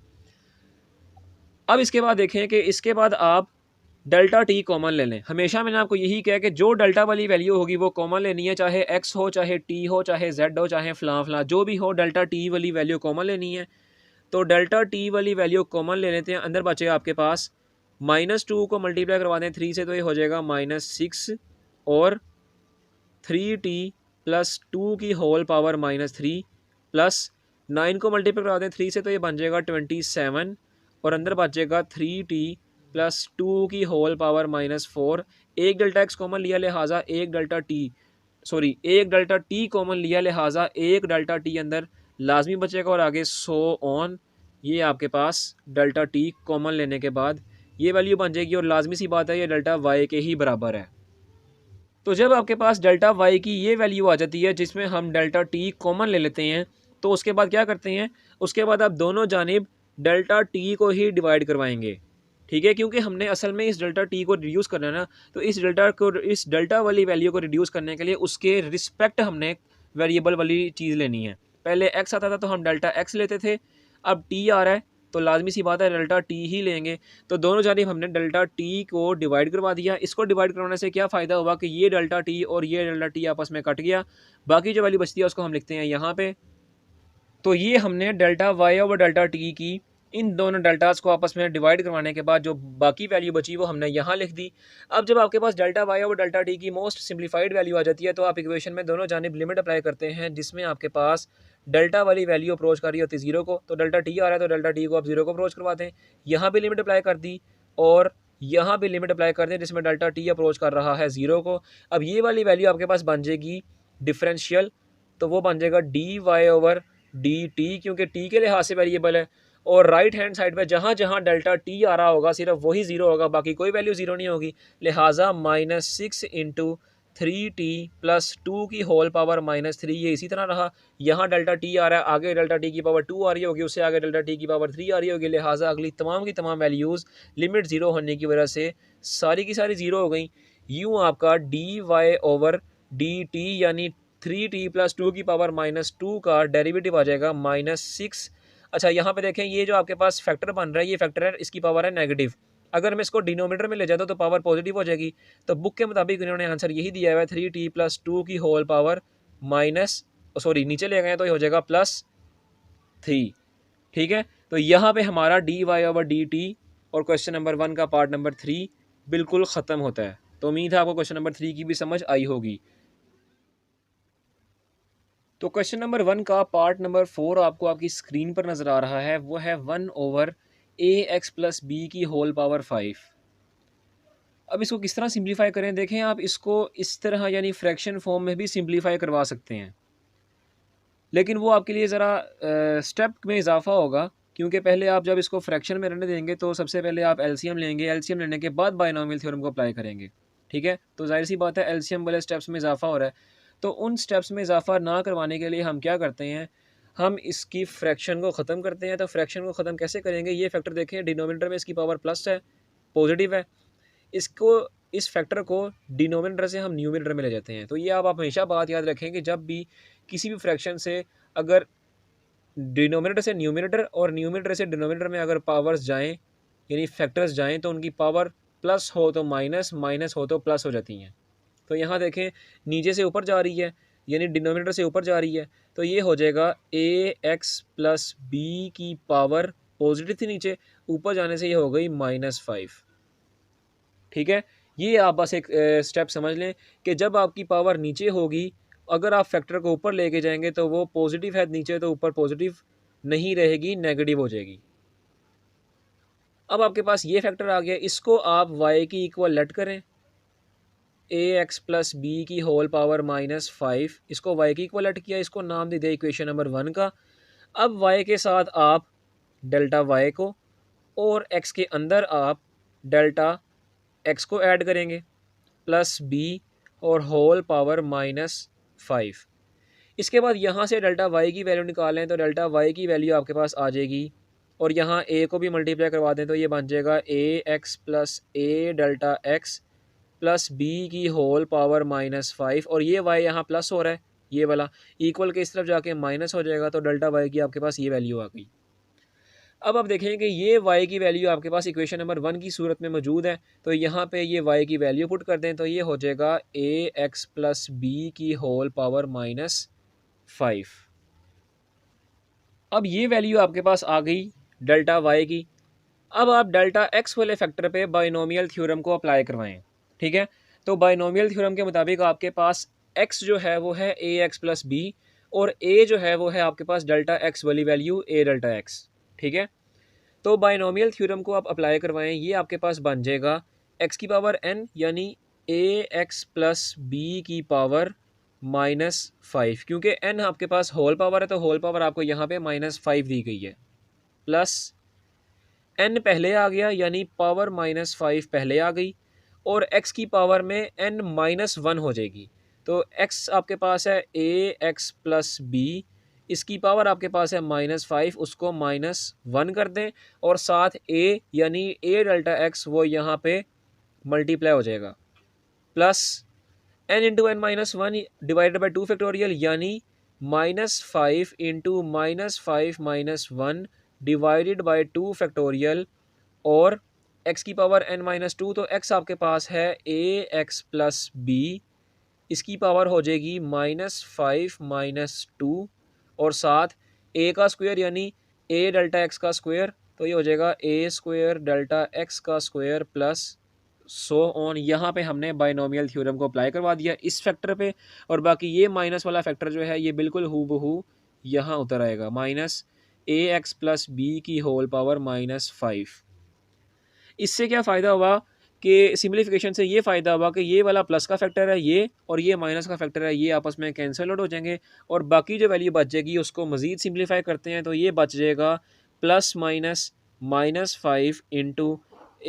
अब इसके बाद देखें कि इसके बाद आप डेल्टा टी कॉमन ले लें। हमेशा मैंने आपको यही कहा कि जो डेल्टा वाली वैल्यू होगी वो कॉमन लेनी है, चाहे एक्स हो, चाहे टी हो, चाहे जेड हो, चाहे फलां फलां जो भी हो, डेल्टा टी वाली वैल्यू कॉमन लेनी है। तो डेल्टा टी वाली वैल्यू कॉमन ले लेते हैं। अंदर बचेगा आपके पास -2 को मल्टीप्लाई करवा दें 3 से, तो ये हो जाएगा -6 और 3t प्लस 2 की होल पावर -3 प्लस 9 को मल्टीप्लाई करवा दें 3 से, तो ये बन जाएगा 27 और अंदर बचेगा 3t प्लस 2 की होल पावर -4। एक डेल्टा एक्स कॉमन लिया, लिहाजा एक डेल्टा टी कॉमन लिया, लिहाजा एक डेल्टा टी अंदर लाजमी बचेगा और आगे सो ऑन। ये आपके पास डेल्टा टी कॉमन लेने के बाद ये वैल्यू बन जाएगी और लाजमी सी बात है ये डेल्टा वाई के ही बराबर है। तो जब आपके पास डेल्टा वाई की ये वैल्यू आ जाती है जिसमें हम डेल्टा टी कॉमन ले लेते हैं, तो उसके बाद क्या करते हैं, उसके बाद आप दोनों जानिब डेल्टा टी को ही डिवाइड करवाएंगे। ठीक है, क्योंकि हमने असल में इस डेल्टा टी को रिड्यूस करना है ना, तो इस डेल्टा वाली वैल्यू को रिड्यूस करने के लिए उसके रिस्पेक्ट हमने वेरिएबल वाली चीज़ लेनी है। पहले एक्स आता था तो हम डेल्टा एक्स लेते थे, अब टी आ रहा है तो लाजमी सी बात है डेल्टा टी ही लेंगे। तो दोनों जानिब हमने डेल्टा टी को डिवाइड करवा दिया। इसको डिवाइड करवाने से क्या फ़ायदा हुआ कि ये डेल्टा टी और ये डेल्टा टी आपस में कट गया, बाकी जो वैल्यू बचती है उसको हम लिखते हैं यहाँ पे। तो ये हमने delta Y over delta T की इन दोनों डेल्टास को आपस में डिवाइड करवाने के बाद जो बाकी वैल्यू बची वो हमने यहाँ लिख दी। अब जब आपके पास delta Y over delta T की मोस्ट सिंप्लीफाइड वैल्यू आ जाती है तो आप इक्वेशन में दोनों जानिब लिमिट अप्लाई करते हैं, जिसमें आपके पास डेल्टा वाली वैल्यू अप्रोच कर रही होती है 0 को, तो डेल्टा टी आ रहा है तो डेल्टा टी को आप 0 को अप्रोच करवाते हैं। यहाँ भी लिमिट अप्लाई कर दी और यहाँ भी लिमिट अप्लाई कर दें जिसमें डेल्टा टी अप्रोच कर रहा है 0 को। अब ये वाली वैल्यू आपके पास बन जाएगी डिफरेंशियल, तो वो बन जाएगा d Y over d t, क्योंकि टी के लिहाज से वेरिएबल है। और राइट हैंड साइड पे जहाँ जहाँ डेल्टा टी आ रहा होगा सिर्फ वही 0 होगा, बाकी कोई वैल्यू 0 नहीं होगी। लिहाजा -6 इंटू 3t प्लस 2 की होल पावर -3, ये इसी तरह रहा। यहाँ डेल्टा टी आ रहा है, आगे डेल्टा टी की पावर 2 आ रही होगी, उससे आगे डेल्टा टी की पावर 3 आ रही होगी। लिहाजा अगली तमाम की तमाम वैल्यूज़ लिमिट 0 होने की वजह से सारी की सारी 0 हो गई। यूँ आपका D Y over d t यानी 3t प्लस 2 की पावर -2 का डेरिवेटिव आ जाएगा -6। अच्छा, यहाँ पे देखें ये जो आपके पास फैक्टर बन रहा है, ये फैक्टर है, इसकी पावर है नेगेटिव। अगर मैं इसको डिनोमीटर में ले जाता हूँ तो पावर पॉजिटिव हो जाएगी। तो बुक के मुताबिक इन्होंने आंसर यही दिया हुआ है 3t प्लस 2 की होल पावर नीचे ले गए तो ये हो जाएगा +3। ठीक है, तो यहाँ पे हमारा d Y over d t और क्वेश्चन नंबर 1 का पार्ट नंबर 3 बिल्कुल ख़त्म होता है। तो उम्मीद है आपको क्वेश्चन नंबर 3 की भी समझ आई होगी। तो क्वेश्चन नंबर 1 का पार्ट नंबर 4 आपको आपकी स्क्रीन पर नज़र आ रहा है, वो है 1/ax प्लस बी की होल पावर 5। अब इसको किस तरह सिंप्लीफाई करें, देखें आप इसको इस तरह यानी फ्रैक्शन फॉर्म में भी सिंप्लीफाई करवा सकते हैं, लेकिन वो आपके लिए ज़रा स्टेप में इजाफा होगा, क्योंकि पहले आप जब इसको फ्रैक्शन में रहने देंगे तो सबसे पहले आप एलसीएम लेंगे, एलसीएम लेने के बाद बायनोमियल थ्योरम को अप्लाई करेंगे। ठीक है, तो जाहिर सी बात है एलसीएम वाले स्टेप्स में इजाफा हो रहा है, तो उन स्टेप्स में इजाफा ना करवाने के लिए हम क्या करते हैं, हम इसकी फ्रैक्शन को ख़त्म करते हैं। तो फ्रैक्शन को ख़त्म कैसे करेंगे, ये फैक्टर देखें डिनोमिनेटर में इसकी पावर प्लस है, पॉजिटिव है, इसको इस फैक्टर को डिनोमिनेटर से हम न्यूमिनेटर में ले जाते हैं। तो ये आप हमेशा बात याद रखें कि जब भी किसी भी फ्रैक्शन से अगर डिनोमिनेटर से न्यूमिनेटर और न्यूमिनेटर से डिनोमिनेटर में अगर पावर्स जाएं यानी फैक्टर्स जाएं तो उनकी पावर प्लस हो तो माइनस, माइनस हो तो प्लस हो जाती हैं। तो यहाँ देखें नीचे से ऊपर जा रही है यानी डिनोमिनेटर से ऊपर जा रही है, तो ये हो जाएगा ax प्लस बी की पावर पॉजिटिव थी नीचे, ऊपर जाने से ये हो गई -5। ठीक है, ये आप बस एक स्टेप समझ लें कि जब आपकी पावर नीचे होगी, अगर आप फैक्टर को ऊपर लेके जाएंगे तो वो पॉजिटिव है नीचे, तो ऊपर पॉजिटिव नहीं रहेगी, नेगेटिव हो जाएगी। अब आपके पास ये फैक्टर आ गया, इसको आप y की इक्वल लेट करें, ax प्लस बी की होल पावर -5, इसको y की इक्वल लेट किया, इसको नाम दे दिया इक्वेशन नंबर 1 का। अब y के साथ आप डेल्टा y को और x के अंदर आप डेल्टा x को ऐड करेंगे प्लस b और होल पावर -5। इसके बाद यहाँ से डेल्टा y की वैल्यू निकालें तो डेल्टा y की वैल्यू आपके पास आ जाएगी, और यहाँ a को भी मल्टीप्लाई करवा दें तो ये बन जाएगा ax plus a delta x plus b की होल पावर -5, और ये y यहाँ प्लस हो रहा है, ये वाला इक्वल के इस तरफ जाके माइनस हो जाएगा, तो डेल्टा y की आपके पास ये वैल्यू आ गई। अब आप देखें कि ये y की वैल्यू आपके पास इक्वेशन नंबर 1 की सूरत में मौजूद है, तो यहाँ पे ये y की वैल्यू पुट कर दें तो ये हो जाएगा ax प्लस बी की होल पावर -5। अब ये वैल्यू आपके पास आ गई डेल्टा y की। अब आप डेल्टा x वाले फैक्टर पे बाइनोमियल थ्योरम को अप्लाई करवाएं। ठीक है, तो बाइनोमियल थ्योरम के मुताबिक आपके पास x जो है वो है ax प्लस बी, और a जो है वो है आपके पास डेल्टा x वाली वैल्यू a डेल्टा x। ठीक है, तो बाइनोमियल थ्योरम को आप अप्लाई करवाएं, ये आपके पास बन जाएगा x की पावर n यानी ax प्लस बी की पावर -5, क्योंकि n आपके पास होल पावर है तो होल पावर आपको यहाँ पे -5 दी गई है, प्लस n पहले आ गया यानी पावर -5 पहले आ गई, और x की पावर में n -1 हो जाएगी। तो x आपके पास है ax प्लस बी, इसकी पावर आपके पास है -5, उसको -1 कर दें, और साथ a यानी a डेल्टा x वो यहाँ पे मल्टीप्लाई हो जाएगा, plus n into n -1 divided by 2 factorial यानी -5 इंटू -5 डिवाइडेड बाई 2 फैक्टोरियल, और x की पावर n-2, तो x आपके पास है ax प्लस बी, इसकी पावर हो जाएगी -5 -2, और साथ a का स्क्वायर यानी a डेल्टा x का स्क्वायर, तो ये हो जाएगा a स्क्वायर डेल्टा x का स्क्वायर प्लस सो ऑन। यहाँ पे हमने बाइनोमियल थ्योरम को अप्लाई करवा दिया इस फैक्टर पे, और बाकी ये माइनस वाला फैक्टर जो है ये बिल्कुल हूबहू यहाँ उतर आएगा, -ax प्लस बी की होल पावर -5। इससे क्या फ़ायदा हुआ कि सिम्प्लीफिकेशन से ये फ़ायदा हुआ कि ये वाला प्लस का फैक्टर है ये, और ये माइनस का फैक्टर है ये, आपस में कैंसल आउट हो जाएंगे, और बाकी जो वैल्यू बच जाएगी उसको मज़ीद सिम्प्लीफाई करते हैं तो ये बच जाएगा plus minus -5 into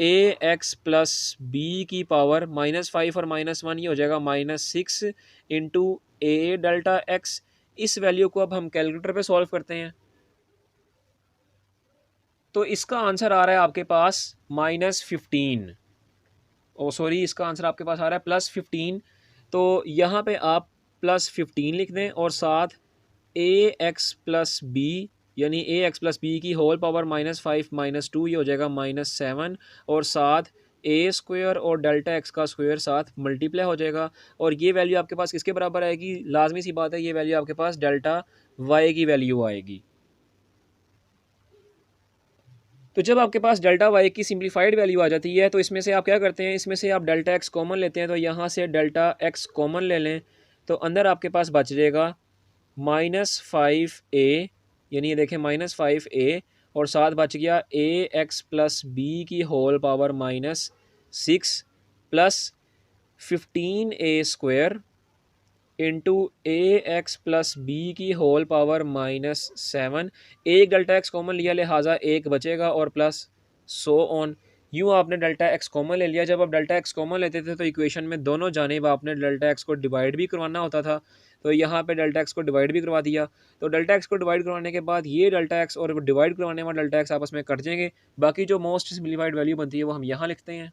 ax plus b की पावर -5 और -1, ये हो जाएगा -6 इंटू a डेल्टा x। इस वैल्यू को अब हम कैलकुलेटर पे सॉल्व करते हैं, तो इसका आंसर आ रहा है आपके पास -15। ओ सॉरी, इसका आंसर आपके पास आ रहा है +15। तो यहाँ पे आप +15 लिख दें, और साथ ax प्लस बी यानी ax प्लस बी की होल पावर -5 -2, ये हो जाएगा -7, और साथ a स्क्वायर और डेल्टा x का स्क्वायर साथ मल्टीप्लाई हो जाएगा, और ये वैल्यू आपके पास किसके बराबर आएगी, लाजमी सी बात है ये वैल्यू आपके पास डेल्टा y की वैल्यू आएगी। तो जब आपके पास डेल्टा वाई की सिंप्लीफाइड वैल्यू आ जाती है तो इसमें से आप क्या करते हैं, इसमें से आप डेल्टा एक्स कॉमन लेते हैं, तो यहाँ से डेल्टा एक्स कॉमन ले लें, तो अंदर आपके पास बच जाएगा -5a, यानी ये देखें -5a, और साथ बच गया ax प्लस बी की whole power -6 plus 15a square into ax plus b की होल पावर -7। एक डेल्टा एक्स कॉमन लिया लिहाजा एक बचेगा, और प्लस सो ऑन। यूँ आपने डेल्टा एक्स कॉमन ले लिया। जब आप डेल्टा एक्स कॉमन लेते थे तो इक्वेशन में दोनों जानिब आपने डेल्टा एक्स को डिवाइड भी करवाना होता था, तो यहाँ पे डेल्टा एक्स को डिवाइड भी करवा दिया। तो डेल्टा एक्स को डिवाइड करवाने के बाद ये डेल्टा एक्स और डिवाइड करवाने वाला डेल्टा एक्स आपस में कट जाएंगे, बाकी जो मोस्ट सिम्प्लीफाइड वैल्यू बनती है वो हम यहाँ लिखते हैं।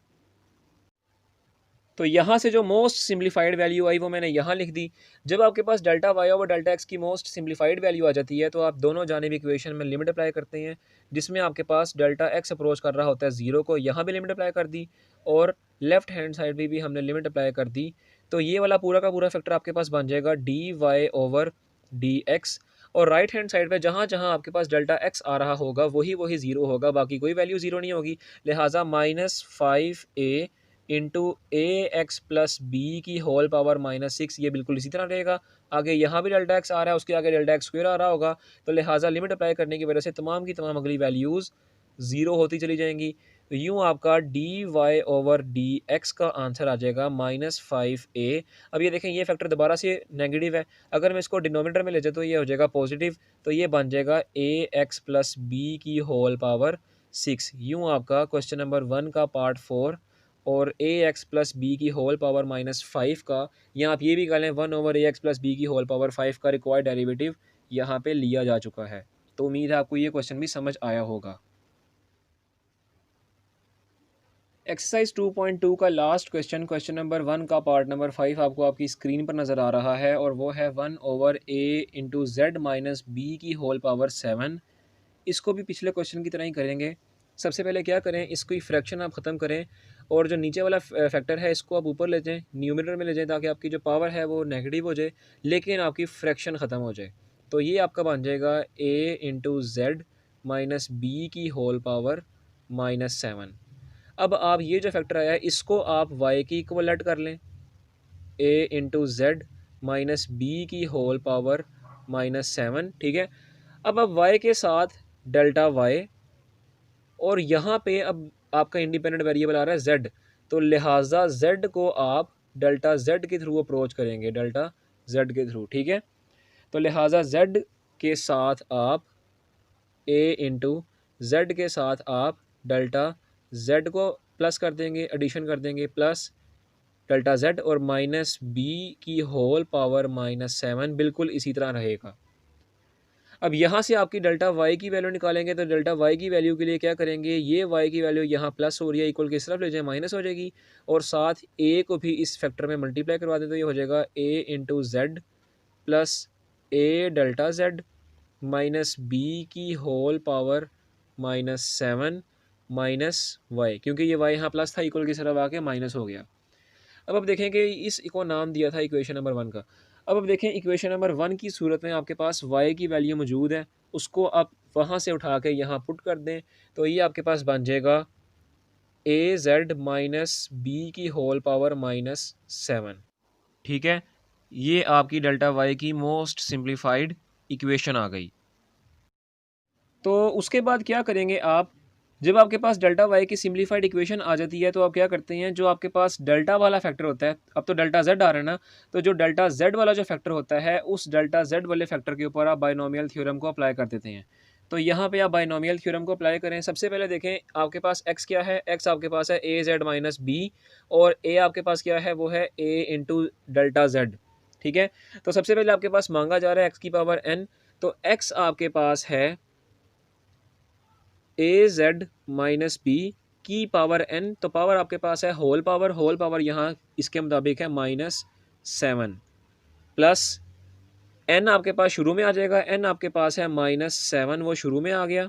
तो यहाँ से जो मोस्ट सिम्प्लीफाइड वैल्यू आई वो मैंने यहाँ लिख दी। जब आपके पास delta Y over delta X की मोस्ट सिम्प्लीफाइड वैल्यू आ जाती है तो आप दोनों जानिब इक्वेशन में लिमिट अप्लाई करते हैं, जिसमें आपके पास डेल्टा एक्स अप्रोच कर रहा होता है 0 को, यहाँ भी लिमिट अप्लाई कर दी, और लेफ्ट हैंड साइड पर भी हमने लिमिट अप्लाई कर दी। तो ये वाला पूरा का पूरा फैक्टर आपके पास बन जाएगा d Y over d x, और राइट हैंड साइड पे जहाँ जहाँ आपके पास डेल्टा एक्स आ रहा होगा वही वही ज़ीरो होगा, बाकी कोई वैल्यू ज़ीरो नहीं होगी, लिहाजा -5a into ax plus b की होल पावर -6, ये बिल्कुल इसी तरह रहेगा। आगे यहाँ भी डेल्टा एक्स आ रहा है, उसके आगे डेल्टा एक्स स्क्वायर आ रहा होगा, तो लिहाजा लिमिट अप्लाई करने की वजह से तमाम की तमाम अगली वैल्यूज़ ज़ीरो होती चली जाएंगी। तो यूँ आपका D Y over d x का आंसर आ जाएगा -5a। अब ये देखें ये फैक्टर दोबारा से नेगेटिव है, अगर मैं इसको डिनोमिनेटर में ले जाए तो ये हो जाएगा पॉजिटिव, तो ये बन जाएगा ax प्लस बी की होल पावर 6। यूँ आपका क्वेश्चन नंबर 1 का पार्ट 4 और ax प्लस बी की होल पावर -5 का, या आप ये भी कह लें 1/ax प्लस बी की होल पावर 5 का रिक्वायर्ड डेरिवेटिव यहाँ पे लिया जा चुका है। तो उम्मीद है आपको ये क्वेश्चन भी समझ आया होगा। एक्सरसाइज 2.2 का लास्ट क्वेश्चन, क्वेश्चन नंबर 1 का पार्ट नंबर 5 आपको आपकी स्क्रीन पर नज़र आ रहा है, और वो है 1/a into Z minus B की होल पावर 7 इसको भी पिछले क्वेश्चन की तरह ही करेंगे। सबसे पहले क्या करें, इसकी फ्रैक्शन आप ख़त्म करें और जो नीचे वाला फैक्टर है इसको आप ऊपर ले जाएँ, न्यूमरेटर में ले जाएँ, ताकि आपकी जो पावर है वो नेगेटिव हो जाए लेकिन आपकी फ्रैक्शन ख़त्म हो जाए। तो ये आपका बन जाएगा a into Z minus B की होल पावर -7। अब आप ये जो फैक्टर आया है इसको आप y की इक्वलेंट कर लें, a into Z minus B की होल पावर -7, ठीक है। अब y के साथ डेल्टा y और यहाँ पे अब आपका इंडिपेंडेंट वेरिएबल आ रहा है z, तो लिहाजा z को आप डेल्टा z के थ्रू अप्रोच करेंगे, डेल्टा z के थ्रू, ठीक है। तो लिहाजा z के साथ आप a इंटू जेड के साथ आप डेल्टा z को प्लस कर देंगे, एडिशन कर देंगे, प्लस डेल्टा z और माइनस b की होल पावर -7 बिल्कुल इसी तरह रहेगा। अब यहाँ से आपकी डेल्टा y की वैल्यू निकालेंगे तो डेल्टा y की वैल्यू के लिए क्या करेंगे, ये y की वैल्यू यहाँ प्लस हो रही है, इक्वल की तरफ ले जाए माइनस हो जाएगी और साथ a को भी इस फैक्टर में मल्टीप्लाई करवा दें तो ये हो जाएगा a into Z plus a delta z minus b की होल पावर -7 माइनस y, क्योंकि ये y यहाँ प्लस था इक्वल की तरफ आके माइनस हो गया। अब देखें कि इसको नाम दिया था इक्वेशन नंबर 1 का। अब देखें इक्वेशन नंबर 1 की सूरत में आपके पास y की वैल्यू मौजूद है, उसको आप वहाँ से उठा के यहाँ पुट कर दें तो ये आपके पास बन जाएगा ए जेड माइनस बी की होल पावर -7, ठीक है। ये आपकी डेल्टा y की मोस्ट सिंप्लीफाइड इक्वेशन आ गई। तो उसके बाद क्या करेंगे आप, जब आपके पास डेल्टा वाई की सिम्प्लीफाइड इक्वेशन आ जाती है तो आप क्या करते हैं, जो आपके पास डेल्टा वाला फैक्टर होता है, अब तो डेल्टा जेड आ रहा है ना, तो जो डेल्टा जेड वाला जो फैक्टर होता है उस डेल्टा जेड वाले फैक्टर के ऊपर आप बाइनोमियल थ्योरम को अप्लाई कर देते हैं। तो यहाँ पे आप बाइनोमियल थ्योरम को अप्लाई करें। सबसे पहले देखें आपके पास एक्स क्या है, एक्स आपके पास है ए जेड माइनस बी और ए आपके पास क्या है, वो है ए इंटू डेल्टा जेड, ठीक है। तो सबसे पहले आपके पास मांगा जा रहा है एक्स की पावर एन, तो एक्स आपके पास है ए जेड माइनस बी की पावर एन, तो पावर आपके पास है होल पावर यहाँ इसके मुताबिक है -7 प्लस एन आपके पास शुरू में आ जाएगा, एन आपके पास है -7, वो शुरू में आ गया,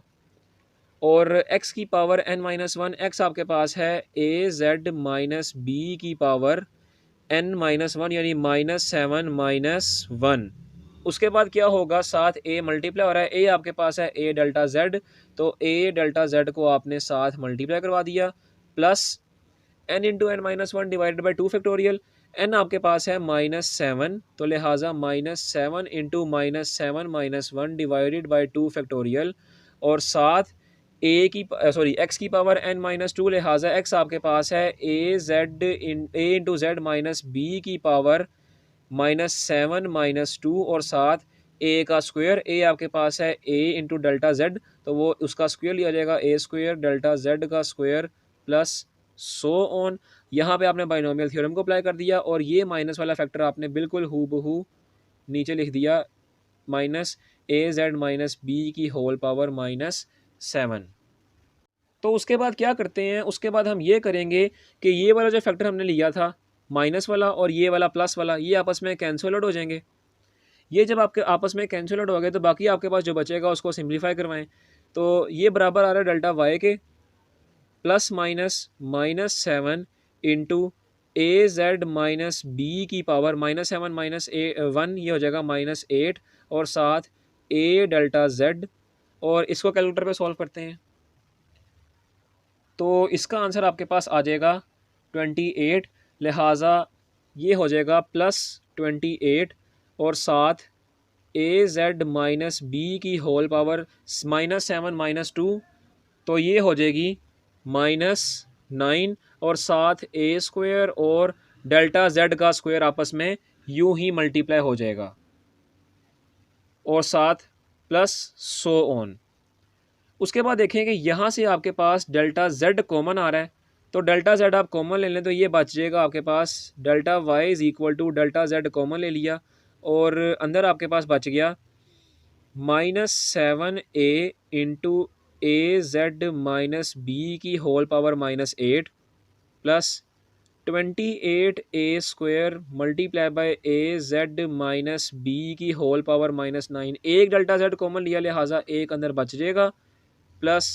और एक्स की पावर n-1, एक्स आपके पास है ए जेड माइनस बी की पावर n-1 यानी -7 -1। उसके बाद क्या होगा, साथ ए मल्टीप्लाई हो रहा है, ए आपके पास है ए डेल्टा जेड, तो ए डेल्टा जेड को आपने साथ मल्टीप्लाई करवा दिया, plus n into n-1 divided by 2 factorial, n आपके पास है -7, तो लिहाजा -7 इंटू -7 -1 डिवाइडेड बाई 2 फैक्टोरियल, और साथ एक्स की पावर n-2, लिहाजा एक्स आपके पास है ए इंटू जेड माइनस बी की पावर -7 -2 और साथ ए का स्क्वायर, ए आपके पास है ए इंटू डेल्टा जेड, तो वो उसका स्क्वायर लिया जाएगा, ए स्क्वायर डेल्टा जेड का स्क्वायर प्लस सो ऑन। यहाँ पे आपने बाइनोमियल थ्योरम को अप्लाई कर दिया और ये माइनस वाला फैक्टर आपने बिल्कुल हूबहू नीचे लिख दिया, माइनस ए जेड माइनस बी की होल पावर -7। तो उसके बाद क्या करते हैं, उसके बाद हम ये करेंगे कि ये वाला जो फैक्टर हमने लिया था माइनस वाला और ये वाला प्लस वाला, ये आपस में कैंसल आउट हो जाएंगे। ये जब आपके आपस में कैंसल आउट हो गए तो बाकी आपके पास जो बचेगा उसको सिंप्लीफाई करवाएं। तो ये बराबर आ रहा है डेल्टा वाई के plus -7 into A Z minus B की पावर -7 -1, ये हो जाएगा -8 और साथ ए डेल्टा जेड, और इसको कैलकुलेटर पे सॉल्व करते हैं तो इसका आंसर आपके पास आ जाएगा 28, लिहाजा ये हो जाएगा +28 और साथ ए जेड माइनस बी की होल पावर -7 -2, तो ये हो जाएगी -9 और साथ ए स्क्वायर और डेल्टा जेड का स्क्वायर आपस में यूं ही मल्टीप्लाई हो जाएगा और साथ प्लस सो ऑन। उसके बाद देखें कि यहाँ से आपके पास डेल्टा जेड कॉमन आ रहा है, तो डेल्टा जेड आप कॉमन ले लें तो ये बच जाएगा आपके पास delta Y is equal to delta Z common ले लिया और अंदर आपके पास बच गया -7a into A Z minus B की whole power -8 plus 28a square multiply by A Z minus B की होल पावर -9। एक डेल्टा जेड कॉमन लिया लिहाजा एक अंदर बच जाएगा प्लस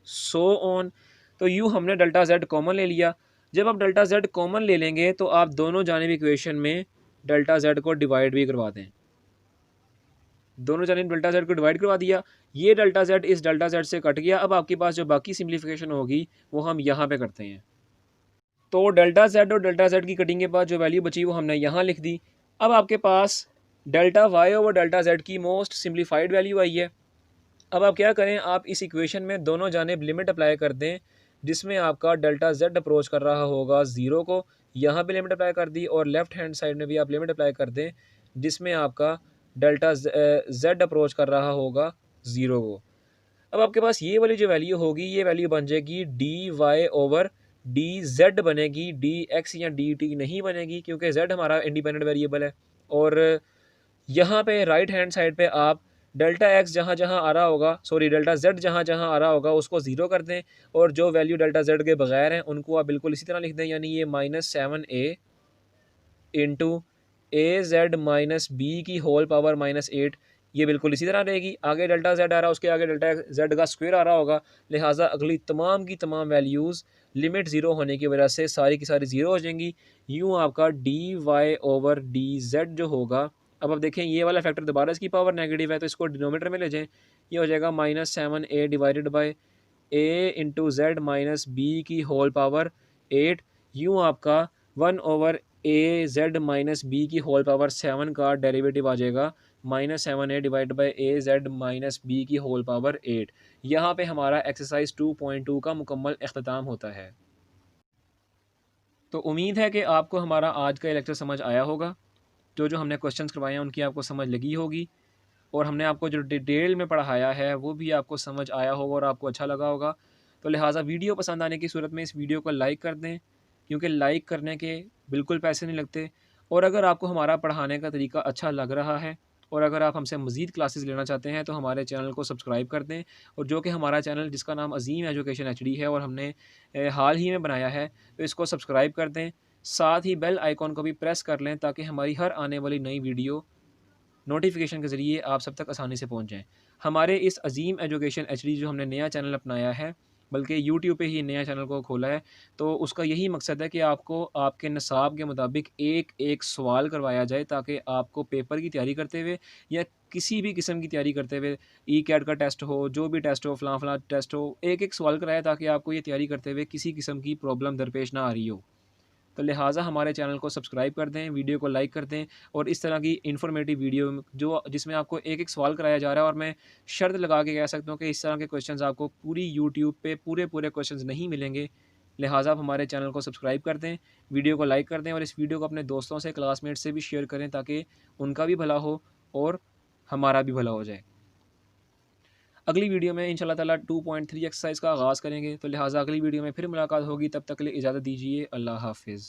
सो ऑन। तो यूँ हमने डेल्टा जेड कॉमन ले लिया। जब आप डेल्टा जेड कॉमन ले लेंगे तो आप दोनों जानिब इक्वेशन में डेल्टा जेड को डिवाइड भी करवा दें। दोनों जानिब डेल्टा जेड को डिवाइड करवा दिया। ये डेल्टा जेड इस डेल्टा जेड से कट गया। अब आपके पास जो बाकी सिम्प्लीफिकेशन होगी वो हम यहाँ पे करते हैं। तो डेल्टा जेड और डेल्टा जेड की कटिंग के बाद जो वैल्यू बची वो हमने यहाँ लिख दी। अब आपके पास delta Y over delta Z की मोस्ट सिम्प्लीफाइड वैल्यू आई है। अब आप क्या करें, आप इस इक्वेशन में दोनों जानिब लिमिट अप्लाई कर दें, जिसमें आपका डेल्टा जेड अप्रोच कर रहा होगा ज़ीरो को, यहाँ पे लिमिट अप्लाई कर दी, और लेफ्ट हैंड साइड में भी आप लिमिट अप्लाई कर दें जिसमें आपका डेल्टा जेड अप्रोच कर रहा होगा ज़ीरो को। अब आपके पास ये वाली जो वैल्यू होगी, ये वैल्यू बन जाएगी D Y over D Z बनेगी, डी एक्स या डी टी नहीं बनेगी, क्योंकि जेड हमारा इंडिपेंडेंट वेरिएबल है। और यहाँ पे राइट हैंड साइड पे आप डेल्टा एक्स जहाँ जहाँ आ रहा होगा, सॉरी डेल्टा जेड जहाँ जहाँ आ रहा होगा उसको ज़ीरो कर दें, और जो वैल्यू डेल्टा जेड के बगैर हैं उनको आप बिल्कुल इसी तरह लिख दें, यानी ये -7a into A Z minus B की होल पावर -8, ये बिल्कुल इसी तरह रहेगी। आगे डेल्टा जेड आ रहा है, उसके आगे डेल्टा जेड का स्क्वायर आ रहा होगा, लिहाजा अगली तमाम की तमाम वैल्यूज़ लिमिट ज़ीरो होने की वजह से सारी की सारी ज़ीरो हो जाएंगी। यूँ आपका D Y over D Z जो होगा, अब आप देखें ये वाला फैक्टर दोबारा इसकी पावर नेगेटिव है तो इसको डिनोमीटर में ले जाएँ, ये हो जाएगा -7a divided by A into Z minus B की होल पावर 8। यूँ आपका 1 over A Z minus B की होल पावर 7 का डेरिवेटिव आ जाएगा -7a divide by A Z minus B की होल पावर 8। यहाँ पे हमारा एक्सरसाइज 2.2 का मुकम्मल अख्ताम होता है। तो उम्मीद है कि आपको हमारा आज का लेक्चर समझ आया होगा। जो हमने क्वेश्चंस करवाए हैं उनकी आपको समझ लगी होगी, और हमने आपको जो डिटेल में पढ़ाया है वो भी आपको समझ आया होगा और आपको अच्छा लगा होगा। तो लिहाजा वीडियो पसंद आने की सूरत में इस वीडियो को लाइक कर दें, क्योंकि लाइक करने के बिल्कुल पैसे नहीं लगते। और अगर आपको हमारा पढ़ाने का तरीका अच्छा लग रहा है और अगर आप हमसे मज़ीद क्लासेस लेना चाहते हैं तो हमारे चैनल को सब्सक्राइब कर दें, और जो कि हमारा चैनल जिसका नाम अज़ीम एजुकेशन एचडी है और हमने हाल ही में बनाया है, तो इसको सब्सक्राइब कर दें। साथ ही बेल आइकॉन को भी प्रेस कर लें ताकि हमारी हर आने वाली नई वीडियो नोटिफिकेशन के ज़रिए आप सब तक आसानी से पहुंच जाएँ। हमारे इस अज़ीम एजुकेशन एचडी जो हमने नया चैनल अपनाया है, बल्कि यूट्यूब पे ही नया चैनल को खोला है, तो उसका यही मकसद है कि आपको आपके निसाब के मुताबिक एक एक सवाल करवाया जाए, ताकि आपको पेपर की तैयारी करते हुए या किसी भी किस्म की तैयारी करते हुए, ई कैट का टेस्ट हो, जो भी टेस्ट हो, फ़लाँ टेस्ट हो, एक एक सवाल कराया ताकि आपको ये तैयारी करते हुए किसी किस्म की प्रॉब्लम दरपेश ना आ रही हो। तो लिहाजा हमारे चैनल को सब्सक्राइब कर दें, वीडियो को लाइक कर दें, और इस तरह की इन्फॉर्मेटिव वीडियो जो जिसमें आपको एक एक सवाल कराया जा रहा है, और मैं शर्त लगा के कह सकता हूँ कि इस तरह के क्वेश्चंस आपको पूरी यूट्यूब पे पूरे क्वेश्चंस नहीं मिलेंगे। लिहाजा आप हमारे चैनल को सब्सक्राइब कर दें, वीडियो को लाइक कर दें, और इस वीडियो को अपने दोस्तों से, क्लासमेट से भी शेयर करें ताकि उनका भी भला हो और हमारा भी भला हो जाए। अगली वीडियो में इंशाल्लाह ताला 2.3 एक्सरसाइज का आगाज़ करेंगे। तो लिहाजा अगली वीडियो में फिर मुलाकात होगी, तब तक के लिए इजाज़त दीजिए। अल्लाह हाफ़िज़।